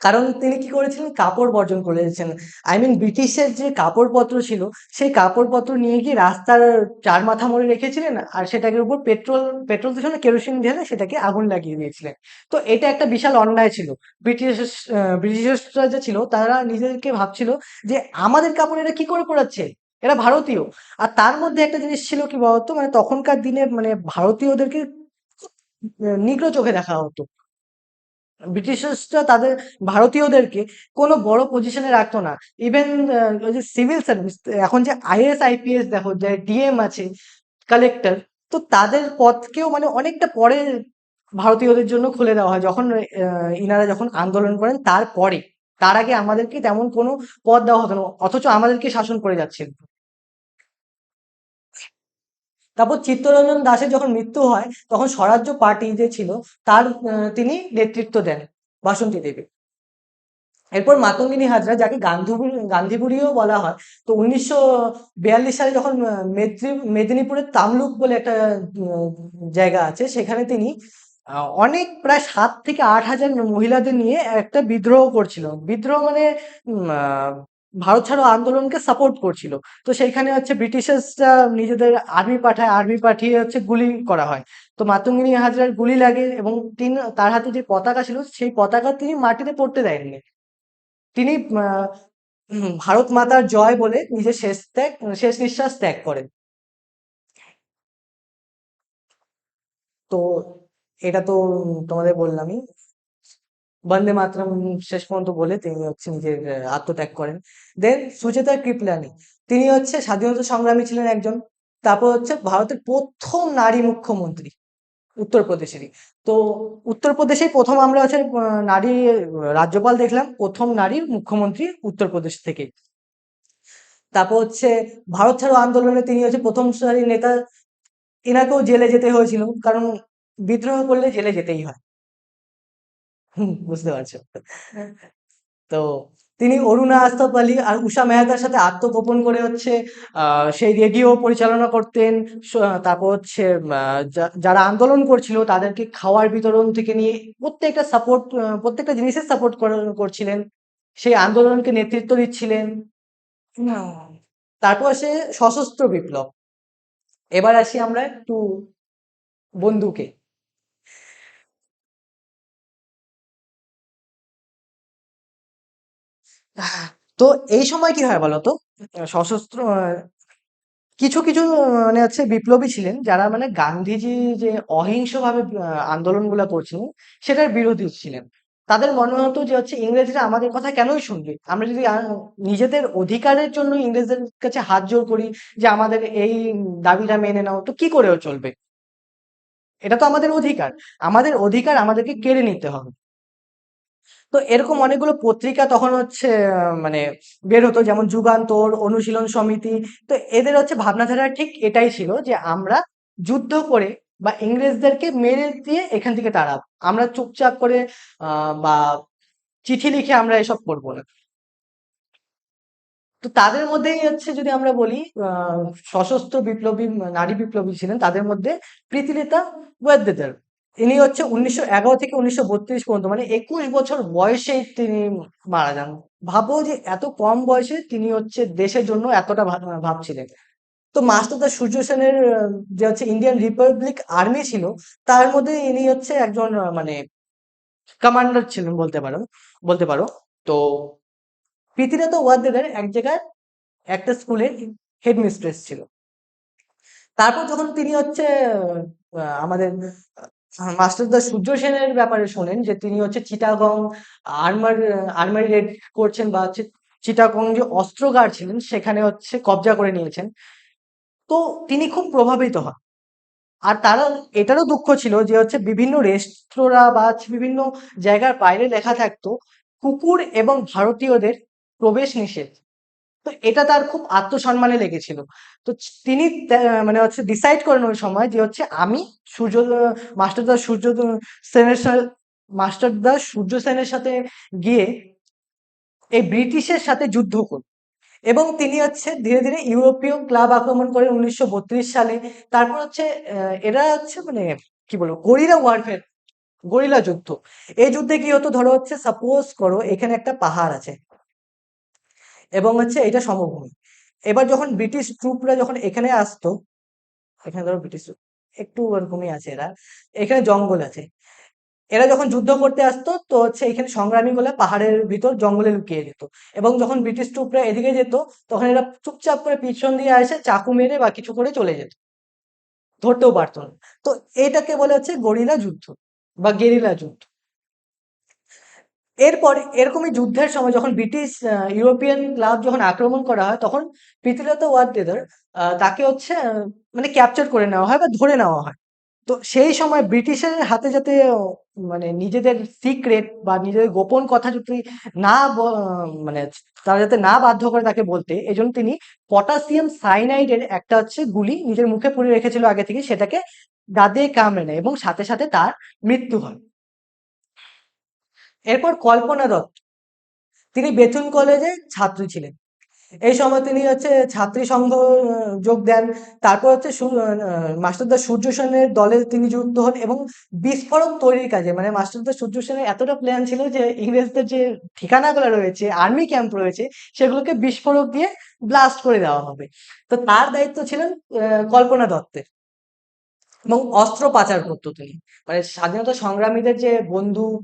কারণ তিনি কি করেছিলেন, কাপড় বর্জন করেছেন। আই মিন ব্রিটিশের যে কাপড়পত্র ছিল, সেই কাপড়পত্র নিয়ে গিয়ে রাস্তার চার মাথা মোড়ে রেখেছিলেন আর সেটাকে উপর পেট্রোল ছিল না, কেরোসিন ঢেলে সেটাকে আগুন লাগিয়ে দিয়েছিলেন। তো এটা একটা বিশাল অন্যায় ছিল। ব্রিটিশ ব্রিটিশরা যে ছিল তারা নিজেদেরকে ভাবছিল যে আমাদের কাপড় এরা কি করে পরাচ্ছে, এরা ভারতীয়। আর তার মধ্যে একটা জিনিস ছিল কি বলতো, মানে তখনকার দিনে মানে ভারতীয়দেরকে নিগ্র চোখে দেখা হতো। ব্রিটিশরা তাদের ভারতীয়দেরকে কোনো বড় পজিশনে রাখতো না। ইভেন ওই যে সিভিল সার্ভিস, এখন যে আইএএস আইপিএস দেখো, যে ডিএম আছে, কালেক্টর, তো তাদের পদকেও মানে অনেকটা পরে ভারতীয়দের জন্য খুলে দেওয়া হয়, যখন ইনারা যখন আন্দোলন করেন তারপরে। তার আগে আমাদেরকে তেমন কোনো পদ দেওয়া হতো না, অথচ আমাদেরকে শাসন করে যাচ্ছিল। তারপর চিত্তরঞ্জন দাসের যখন মৃত্যু হয় তখন স্বরাজ্য পার্টি যে ছিল তার তিনি নেতৃত্ব দেন, বাসন্তী দেবী। এরপর মাতঙ্গিনী হাজরা, যাকে গান্ধীবুড়িও বলা হয়। তো 1942 সালে যখন মেদিনীপুরের তামলুক বলে একটা জায়গা আছে, সেখানে তিনি অনেক প্রায় 7 থেকে 8 হাজার মহিলাদের নিয়ে একটা বিদ্রোহ করছিল। বিদ্রোহ মানে ভারত ছাড়ো আন্দোলনকে সাপোর্ট করছিল। তো সেইখানে হচ্ছে ব্রিটিশার্সরা নিজেদের আর্মি পাঠায়, আর্মি পাঠিয়ে হচ্ছে গুলি করা হয়। তো মাতঙ্গিনী হাজরার গুলি লাগে এবং তার হাতে যে পতাকা ছিল সেই পতাকা তিনি মাটিতে পড়তে দেননি। তিনি ভারত মাতার জয় বলে নিজের শেষ নিঃশ্বাস ত্যাগ করেন। তো এটা তো তোমাদের বললামই, বন্দে মাতরম শেষ পর্যন্ত বলে তিনি হচ্ছে নিজের আত্মত্যাগ করেন। দেন সুচেতা কৃপলানি, তিনি হচ্ছে স্বাধীনতা সংগ্রামী ছিলেন একজন। তারপর হচ্ছে ভারতের প্রথম নারী মুখ্যমন্ত্রী, উত্তরপ্রদেশেরই। তো উত্তরপ্রদেশেই প্রথম আমরা হচ্ছে নারী রাজ্যপাল দেখলাম, প্রথম নারী মুখ্যমন্ত্রী উত্তরপ্রদেশ থেকে। তারপর হচ্ছে ভারত ছাড়ো আন্দোলনে তিনি হচ্ছে প্রথম সারির নেতা। এনাকেও জেলে যেতে হয়েছিল, কারণ বিদ্রোহ করলে জেলে যেতেই হয়। বুঝতে পারছো। তো তিনি অরুণা আস্তফ আলী আর উষা মেহতার সাথে আত্মগোপন করে হচ্ছে সেই রেডিও পরিচালনা করতেন। তারপর হচ্ছে যারা আন্দোলন করছিল তাদেরকে খাওয়ার বিতরণ থেকে নিয়ে প্রত্যেকটা সাপোর্ট, প্রত্যেকটা জিনিসের সাপোর্ট করছিলেন, সেই আন্দোলনকে নেতৃত্ব দিচ্ছিলেন। তারপর আসে সশস্ত্র বিপ্লব। এবার আসি আমরা একটু বন্দুকে। তো এই সময় কি হয় বলতো, সশস্ত্র কিছু কিছু মানে হচ্ছে বিপ্লবী ছিলেন যারা মানে গান্ধীজি যে অহিংসভাবে আন্দোলনগুলো করছিলেন সেটার বিরোধী ছিলেন। তাদের মনে হতো যে হচ্ছে ইংরেজরা আমাদের কথা কেনই শুনবে, আমরা যদি নিজেদের অধিকারের জন্য ইংরেজদের কাছে হাত জোড় করি যে আমাদের এই দাবিটা মেনে নাও, তো কি করেও চলবে, এটা তো আমাদের অধিকার, আমাদের অধিকার আমাদেরকে কেড়ে নিতে হবে। তো এরকম অনেকগুলো পত্রিকা তখন হচ্ছে মানে বের হতো, যেমন যুগান্তর, অনুশীলন সমিতি। তো এদের হচ্ছে ভাবনাধারা ঠিক এটাই ছিল যে আমরা যুদ্ধ করে বা ইংরেজদেরকে মেরে দিয়ে এখান থেকে তাড়াবো, আমরা চুপচাপ করে বা চিঠি লিখে আমরা এসব করবো না। তো তাদের মধ্যেই হচ্ছে যদি আমরা বলি সশস্ত্র বিপ্লবী নারী বিপ্লবী ছিলেন, তাদের মধ্যে প্রীতিলতা ওয়াদ্দেদার। ইনি হচ্ছে 1911 থেকে 1932 পর্যন্ত, মানে 21 বছর বয়সেই তিনি মারা যান। ভাবো যে এত কম বয়সে তিনি হচ্ছে দেশের জন্য এতটা ভাবছিলেন। তো মাস্টারদা সূর্য সেনের যে হচ্ছে ইন্ডিয়ান রিপাবলিক আর্মি ছিল, তার মধ্যে ইনি হচ্ছে একজন মানে কমান্ডার ছিলেন বলতে পারো। তো প্রীতিলতা ওয়াদ্দেদার এক জায়গায় একটা স্কুলের হেডমিস্ট্রেস ছিল। তারপর যখন তিনি হচ্ছে আমাদের মাস্টারদা সূর্য সেনের ব্যাপারে শোনেন যে তিনি হচ্ছে চিটাগং আর্মার আর্মারি রেড করছেন, বা হচ্ছে চিটাগং যে অস্ত্রাগার ছিলেন সেখানে হচ্ছে কবজা করে নিয়েছেন, তো তিনি খুব প্রভাবিত হন। আর তারা এটারও দুঃখ ছিল যে হচ্ছে বিভিন্ন রেস্তোরাঁ বা হচ্ছে বিভিন্ন জায়গার বাইরে লেখা থাকতো কুকুর এবং ভারতীয়দের প্রবেশ নিষেধ। তো এটা তার খুব আত্মসম্মানে লেগেছিল। তো তিনি মানে হচ্ছে ডিসাইড করেন ওই সময় যে হচ্ছে আমি সূর্য মাস্টারদা সূর্য সেনের সাথে মাস্টারদা সূর্য সেনের সাথে গিয়ে এই ব্রিটিশের সাথে যুদ্ধ করব। এবং তিনি হচ্ছে ধীরে ধীরে ইউরোপীয় ক্লাব আক্রমণ করেন 1932 সালে। তারপর হচ্ছে এরা হচ্ছে মানে কি বলবো গরিলা ওয়ারফেয়ার, গরিলা যুদ্ধ। এই যুদ্ধে কি হতো, ধরো হচ্ছে সাপোজ করো এখানে একটা পাহাড় আছে এবং হচ্ছে এটা সমভূমি। এবার যখন ব্রিটিশ ট্রুপরা যখন এখানে আসতো, এখানে ধরো ব্রিটিশ একটু ওরকমই আছে এরা, এখানে জঙ্গল আছে, এরা যখন যুদ্ধ করতে আসতো তো হচ্ছে এখানে সংগ্রামী গুলা পাহাড়ের ভিতর জঙ্গলে লুকিয়ে যেত। এবং যখন ব্রিটিশ ট্রুপরা এদিকে যেত তখন এরা চুপচাপ করে পিছন দিয়ে এসে চাকু মেরে বা কিছু করে চলে যেত, ধরতেও পারতো না। তো এটাকে বলে হচ্ছে গরিলা যুদ্ধ বা গেরিলা যুদ্ধ। এরপরে এরকমই যুদ্ধের সময় যখন ব্রিটিশ ইউরোপিয়ান ক্লাব যখন আক্রমণ করা হয়, তখন প্রীতিলতা ওয়াদ্দেদার তাকে হচ্ছে মানে ক্যাপচার করে নেওয়া হয় বা ধরে নেওয়া হয়। তো সেই সময় ব্রিটিশের হাতে যাতে মানে নিজেদের সিক্রেট বা নিজেদের গোপন কথা যদি মানে তারা যাতে না বাধ্য করে তাকে বলতে, এই জন্য তিনি পটাশিয়াম সাইনাইডের একটা হচ্ছে গুলি নিজের মুখে পুরে রেখেছিল আগে থেকে, সেটাকে দাঁতে কামড়ে নেয় এবং সাথে সাথে তার মৃত্যু হয়। এরপর কল্পনা দত্ত, তিনি বেথুন কলেজে ছাত্রী ছিলেন। এই সময় তিনি হচ্ছে ছাত্রী সংঘ যোগ দেন। তারপর হচ্ছে মাস্টারদা সূর্য সেনের দলে তিনি যুক্ত হন এবং বিস্ফোরক তৈরির কাজে, মানে মাস্টারদা সূর্য সেনের এতটা প্ল্যান ছিল যে ইংরেজদের যে ঠিকানাগুলো রয়েছে, আর্মি ক্যাম্প রয়েছে, সেগুলোকে বিস্ফোরক দিয়ে ব্লাস্ট করে দেওয়া হবে। তো তার দায়িত্ব ছিলেন কল্পনা দত্তের। এবং অস্ত্র পাচার করতো তিনি, মানে স্বাধীনতা সংগ্রামীদের যে বন্দুক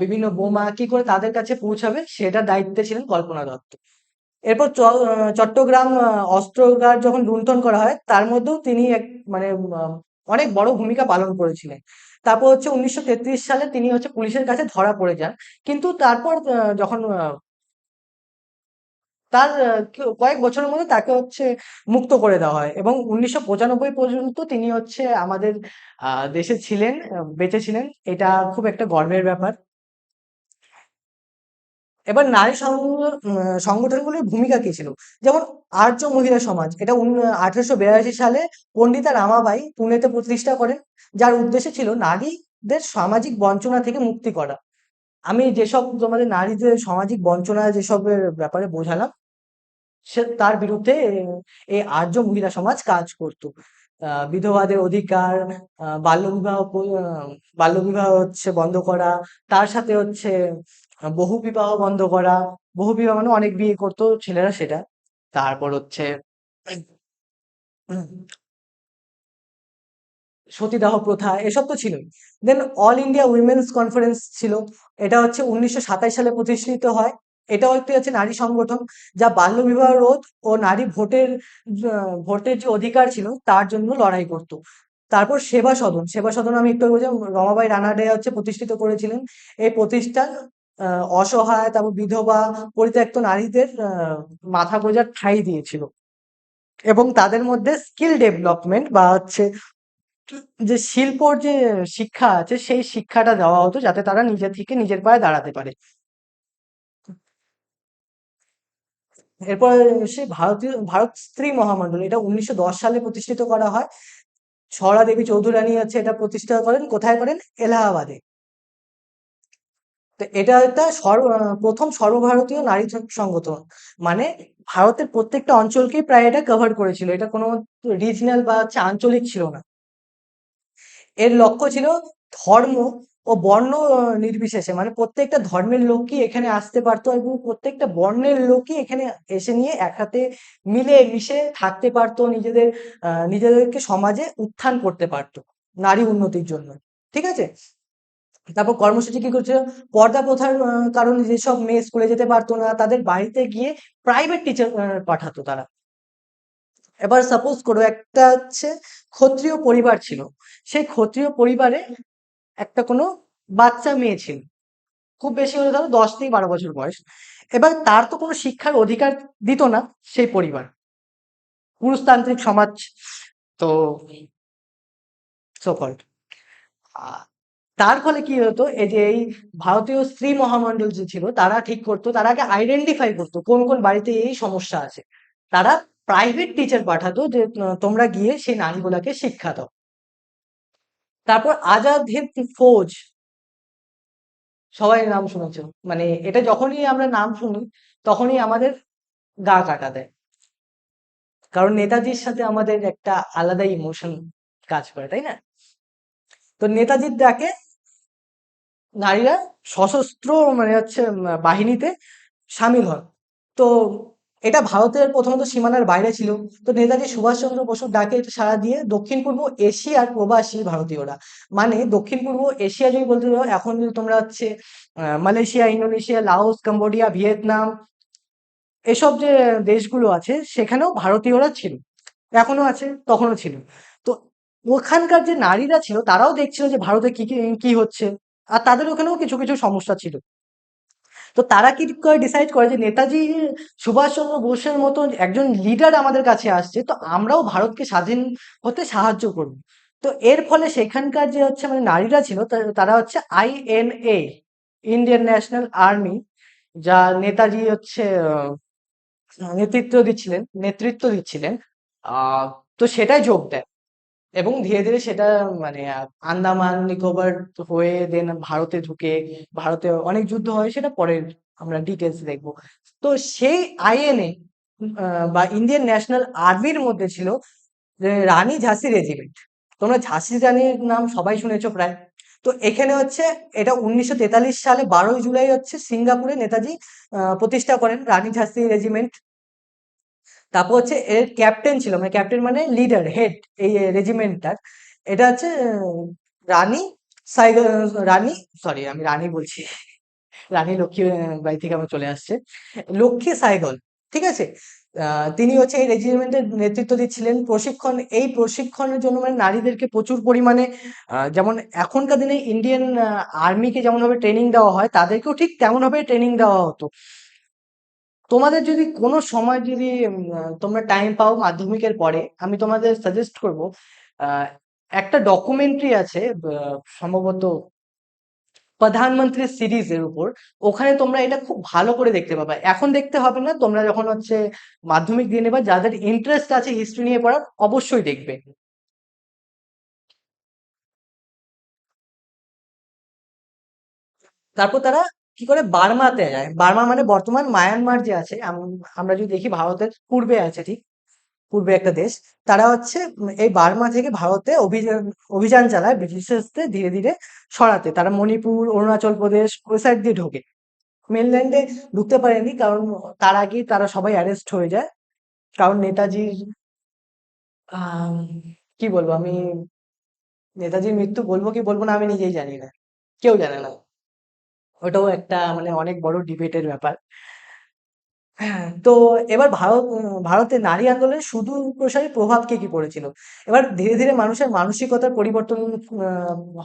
বিভিন্ন বোমা কি করে তাদের কাছে পৌঁছাবে সেটার দায়িত্বে ছিলেন কল্পনা দত্ত। এরপর চট্টগ্রাম অস্ত্রাগার যখন লুণ্ঠন করা হয় তার মধ্যেও তিনি এক মানে অনেক বড় ভূমিকা পালন করেছিলেন। তারপর হচ্ছে 1933 সালে তিনি হচ্ছে পুলিশের কাছে ধরা পড়ে যান। কিন্তু তারপর যখন তার কয়েক বছরের মধ্যে তাকে হচ্ছে মুক্ত করে দেওয়া হয় এবং 1995 পর্যন্ত তিনি হচ্ছে আমাদের দেশে ছিলেন, বেঁচে ছিলেন। এটা খুব একটা গর্বের ব্যাপার। এবার নারী সংগঠনগুলোর ভূমিকা কি ছিল, যেমন আর্য মহিলা সমাজ, এটা 1882 সালে পন্ডিতা রামাবাই পুনেতে প্রতিষ্ঠা করেন, যার উদ্দেশ্য ছিল নারীদের সামাজিক বঞ্চনা থেকে মুক্তি করা। আমি যেসব তোমাদের নারীদের সামাজিক বঞ্চনা যেসবের ব্যাপারে বোঝালাম, সে তার বিরুদ্ধে এই আর্য মহিলা সমাজ কাজ করত। বিধবাদের অধিকার, বাল্যবিবাহ বাল্যবিবাহ হচ্ছে বন্ধ করা, তার সাথে হচ্ছে বহু বিবাহ বন্ধ করা। বহু বিবাহ মানে অনেক বিয়ে করতো ছেলেরা, সেটা। তারপর হচ্ছে সতীদাহ প্রথা, এসব তো ছিলই। দেন অল ইন্ডিয়া উইমেন্স কনফারেন্স ছিল, এটা হচ্ছে 1927 সালে প্রতিষ্ঠিত হয়। এটা হচ্ছে নারী সংগঠন, যা বাল্যবিবাহ রোধ ও নারী ভোটের যে অধিকার ছিল তার জন্য লড়াই করত। তারপর সেবা সদন আমি একটু আগে বলছিলাম, রমাবাই রানাডে প্রতিষ্ঠিত করেছিলেন। এই প্রতিষ্ঠান অসহায়, তারপর বিধবা, পরিত্যক্ত নারীদের মাথা গোঁজার ঠাঁই দিয়েছিল, এবং তাদের মধ্যে স্কিল ডেভেলপমেন্ট বা যে শিল্পর যে শিক্ষা আছে সেই শিক্ষাটা দেওয়া হতো, যাতে তারা নিজে থেকে নিজের পায়ে দাঁড়াতে পারে। এরপর সে ভারত স্ত্রী মহামণ্ডল, এটা 1910 সালে প্রতিষ্ঠিত করা হয়। ছড়া দেবী চৌধুরানী এটা প্রতিষ্ঠা করেন, কোথায় করেন? এলাহাবাদে। তো এটা প্রথম সর্বভারতীয় নারী সংগঠন, মানে ভারতের প্রত্যেকটা অঞ্চলকেই প্রায় এটা কভার করেছিল, এটা কোনো রিজনাল বা আঞ্চলিক ছিল না। এর লক্ষ্য ছিল ধর্ম ও বর্ণ নির্বিশেষে, মানে প্রত্যেকটা ধর্মের লোকই এখানে আসতে পারতো, এবং প্রত্যেকটা বর্ণের লোকই এখানে এসে নিয়ে একসাথে মিলে মিশে থাকতে পারতো, নিজেদেরকে সমাজে উত্থান করতে পারতো নারী উন্নতির জন্য। ঠিক আছে? তারপর কর্মসূচি কি করছে? পর্দা প্রথার কারণে যেসব মেয়ে স্কুলে যেতে পারতো না, তাদের বাড়িতে গিয়ে প্রাইভেট টিচার পাঠাতো তারা। এবার সাপোজ করো একটা ক্ষত্রিয় পরিবার ছিল, সেই ক্ষত্রিয় পরিবারে একটা কোনো বাচ্চা মেয়ে ছিল, খুব বেশি হলে ধরো 10 থেকে 12 বছর বয়স। এবার তার তো কোনো শিক্ষার অধিকার দিত না সেই পরিবার, পুরুষতান্ত্রিক সমাজ তো, সকল। তার ফলে কি হতো, এই যে এই ভারতীয় স্ত্রী মহামণ্ডল যে ছিল, তারা ঠিক করতো, তারা আগে আইডেন্টিফাই করতো কোন কোন বাড়িতে এই সমস্যা আছে। তারা প্রাইভেট টিচার পাঠাতো, যে তোমরা গিয়ে সেই নারীগুলাকে শিক্ষা দাও। তারপর আজাদ হিন্দ ফৌজ, সবাই নাম শুনেছ, মানে এটা যখনই আমরা নাম শুনি তখনই আমাদের গা কাটা দেয়, কারণ নেতাজির সাথে আমাদের একটা আলাদা ইমোশন কাজ করে, তাই না? তো নেতাজির ডাকে নারীরা সশস্ত্র, মানে বাহিনীতে সামিল হন। তো এটা ভারতের প্রথমত সীমানার বাইরে ছিল। তো নেতাজি সুভাষচন্দ্র বসুর ডাকে এটা সাড়া দিয়ে দক্ষিণ পূর্ব এশিয়ার প্রবাসী ভারতীয়রা, মানে দক্ষিণ পূর্ব এশিয়া যদি বলতে চাও, এখন যদি তোমরা Malaysia, Indonesia, Laos, Cambodia, Vietnam, এসব যে দেশগুলো আছে সেখানেও ভারতীয়রা ছিল, এখনো আছে, তখনও ছিল। তো ওখানকার যে নারীরা ছিল তারাও দেখছিল যে ভারতে কি কি কি হচ্ছে, আর তাদের ওখানেও কিছু কিছু সমস্যা ছিল। তো তারা কি করে ডিসাইড করে যে নেতাজি সুভাষচন্দ্র বোসের মতো একজন লিডার আমাদের কাছে আসছে, তো আমরাও ভারতকে স্বাধীন হতে সাহায্য করব। তো এর ফলে সেখানকার যে মানে নারীরা ছিল, তারা আইএনএ, ইন্ডিয়ান ন্যাশনাল আর্মি, যা নেতাজি নেতৃত্ব দিচ্ছিলেন, তো সেটাই যোগ দেয়, এবং ধীরে ধীরে সেটা মানে আন্দামান নিকোবর হয়ে দেন ভারতে ঢুকে, ভারতে অনেক যুদ্ধ হয়, সেটা পরে আমরা ডিটেলস দেখবো। তো সেই আইএনএ বা ইন্ডিয়ান ন্যাশনাল আর্মির মধ্যে ছিল যে রানী ঝাঁসি রেজিমেন্ট। তোমরা ঝাঁসি রানীর নাম সবাই শুনেছো প্রায়। তো এখানে এটা 1943 সালে 12ই জুলাই সিঙ্গাপুরে নেতাজি প্রতিষ্ঠা করেন রানী ঝাঁসি রেজিমেন্ট। তারপর এর ক্যাপ্টেন ছিল, মানে ক্যাপ্টেন মানে লিডার, হেড এই রেজিমেন্টটার। এটা রানী রানী, সরি আমি রানী বলছি, রানী লক্ষ্মী বাড়ি থেকে আমার চলে আসছে, লক্ষ্মী সাইগল। ঠিক আছে? তিনি এই রেজিমেন্টের নেতৃত্ব দিচ্ছিলেন। এই প্রশিক্ষণের জন্য মানে নারীদেরকে প্রচুর পরিমাণে, যেমন এখনকার দিনে ইন্ডিয়ান আর্মিকে যেমন ভাবে ট্রেনিং দেওয়া হয়, তাদেরকেও ঠিক তেমন ভাবে ট্রেনিং দেওয়া হতো। তোমাদের যদি কোনো সময় যদি তোমরা টাইম পাও মাধ্যমিকের পরে, আমি তোমাদের সাজেস্ট করব, আহ, একটা ডকুমেন্টারি আছে, সম্ভবত প্রধানমন্ত্রী সিরিজের উপর। ওখানে তোমরা এটা খুব ভালো করে দেখতে পাবে, এখন দেখতে হবে না, তোমরা যখন মাধ্যমিক দিয়ে নেবা, যাদের ইন্টারেস্ট আছে হিস্ট্রি নিয়ে পড়ার, অবশ্যই দেখবে। তারপর তারা কি করে বার্মাতে যায়, বার্মা মানে বর্তমান মায়ানমার যে আছে, আমরা যদি দেখি ভারতের পূর্বে আছে, ঠিক পূর্বে একটা দেশ। তারা এই বার্মা থেকে ভারতে অভিযান অভিযান চালায়, ব্রিটিশার্সদের ধীরে ধীরে সরাতে। তারা মণিপুর, অরুণাচল প্রদেশ ওই সাইড দিয়ে ঢোকে, মেনল্যান্ডে ঢুকতে পারেনি, কারণ তার আগেই তারা সবাই অ্যারেস্ট হয়ে যায়। কারণ নেতাজির আম, কি বলবো আমি, নেতাজির মৃত্যু বলবো কি বলবো না আমি নিজেই জানি না, কেউ জানে না। ওটাও একটা মানে অনেক বড় ডিবেটের ব্যাপার। তো এবার ভারতে নারী আন্দোলনের সুদূর প্রসারী প্রভাব কি পড়েছিল? এবার ধীরে ধীরে মানুষের মানসিকতার পরিবর্তন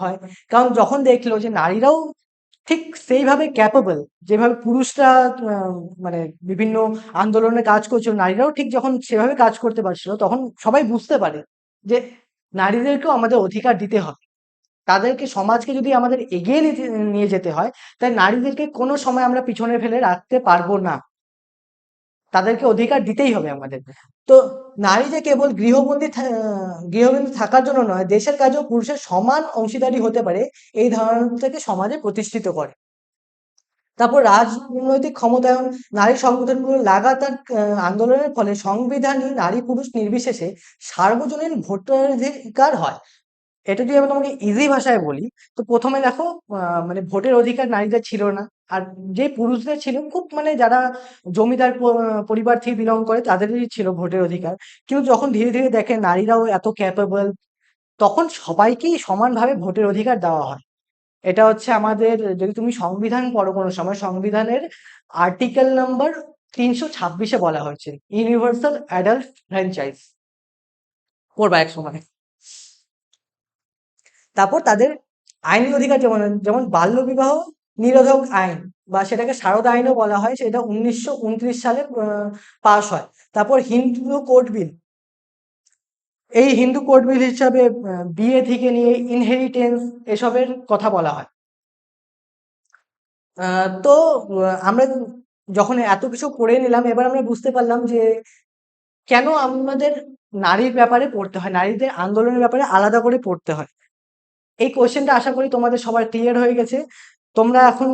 হয়। কারণ যখন দেখলো যে নারীরাও ঠিক সেইভাবে ক্যাপেবল, যেভাবে পুরুষরা মানে বিভিন্ন আন্দোলনে কাজ করছিল, নারীরাও ঠিক যখন সেভাবে কাজ করতে পারছিল, তখন সবাই বুঝতে পারে যে নারীদেরকেও আমাদের অধিকার দিতে হবে। তাদেরকে, সমাজকে যদি আমাদের এগিয়ে নিয়ে যেতে হয়, তাই নারীদেরকে কোনো সময় আমরা পিছনে ফেলে রাখতে পারবো না। তাদেরকে অধিকার দিতেই হবে আমাদের। তো নারী যে কেবল গৃহবন্দী থাকার জন্য নয়, দেশের কাজেও পুরুষের সমান অংশীদারি হতে পারে, এই ধারণাটাকে সমাজে প্রতিষ্ঠিত করে। তারপর রাজনৈতিক ক্ষমতায়ন, নারী সংগঠনগুলো লাগাতার আন্দোলনের ফলে সংবিধানে নারী পুরুষ নির্বিশেষে সার্বজনীন ভোটাধিকার হয়। এটা যদি আমি তোমাকে ইজি ভাষায় বলি, তো প্রথমে দেখো, মানে ভোটের অধিকার নারীদের ছিল না। আর যে পুরুষদের ছিল, খুব মানে যারা জমিদার পরিবার থেকে বিলং করে, তাদেরই ছিল ভোটের অধিকার। কিন্তু যখন ধীরে ধীরে দেখে নারীরাও এত ক্যাপেবল, তখন সবাইকেই সমানভাবে ভোটের অধিকার দেওয়া হয়। এটা হচ্ছে আমাদের, যদি তুমি সংবিধান পড়ো কোনো সময়, সংবিধানের আর্টিকেল নাম্বার 326-এ বলা হয়েছে ইউনিভার্সাল অ্যাডাল্ট ফ্র্যাঞ্চাইজ, পড়বা এক সময়। তারপর তাদের আইনি অধিকার, যেমন যেমন বাল্যবিবাহ নিরোধক আইন, বা সেটাকে সারদা আইনও বলা হয়, সেটা 1929 সালে পাস হয়। তারপর হিন্দু কোড বিল, এই হিন্দু কোড বিল হিসাবে বিয়ে থেকে নিয়ে ইনহেরিটেন্স এসবের কথা বলা হয়। তো আমরা যখন এত কিছু পড়ে নিলাম, এবার আমরা বুঝতে পারলাম যে কেন আমাদের নারীর ব্যাপারে পড়তে হয়, নারীদের আন্দোলনের ব্যাপারে আলাদা করে পড়তে হয়। এই কোশ্চেনটা আশা করি তোমাদের সবার ক্লিয়ার হয়ে গেছে। তোমরা এখন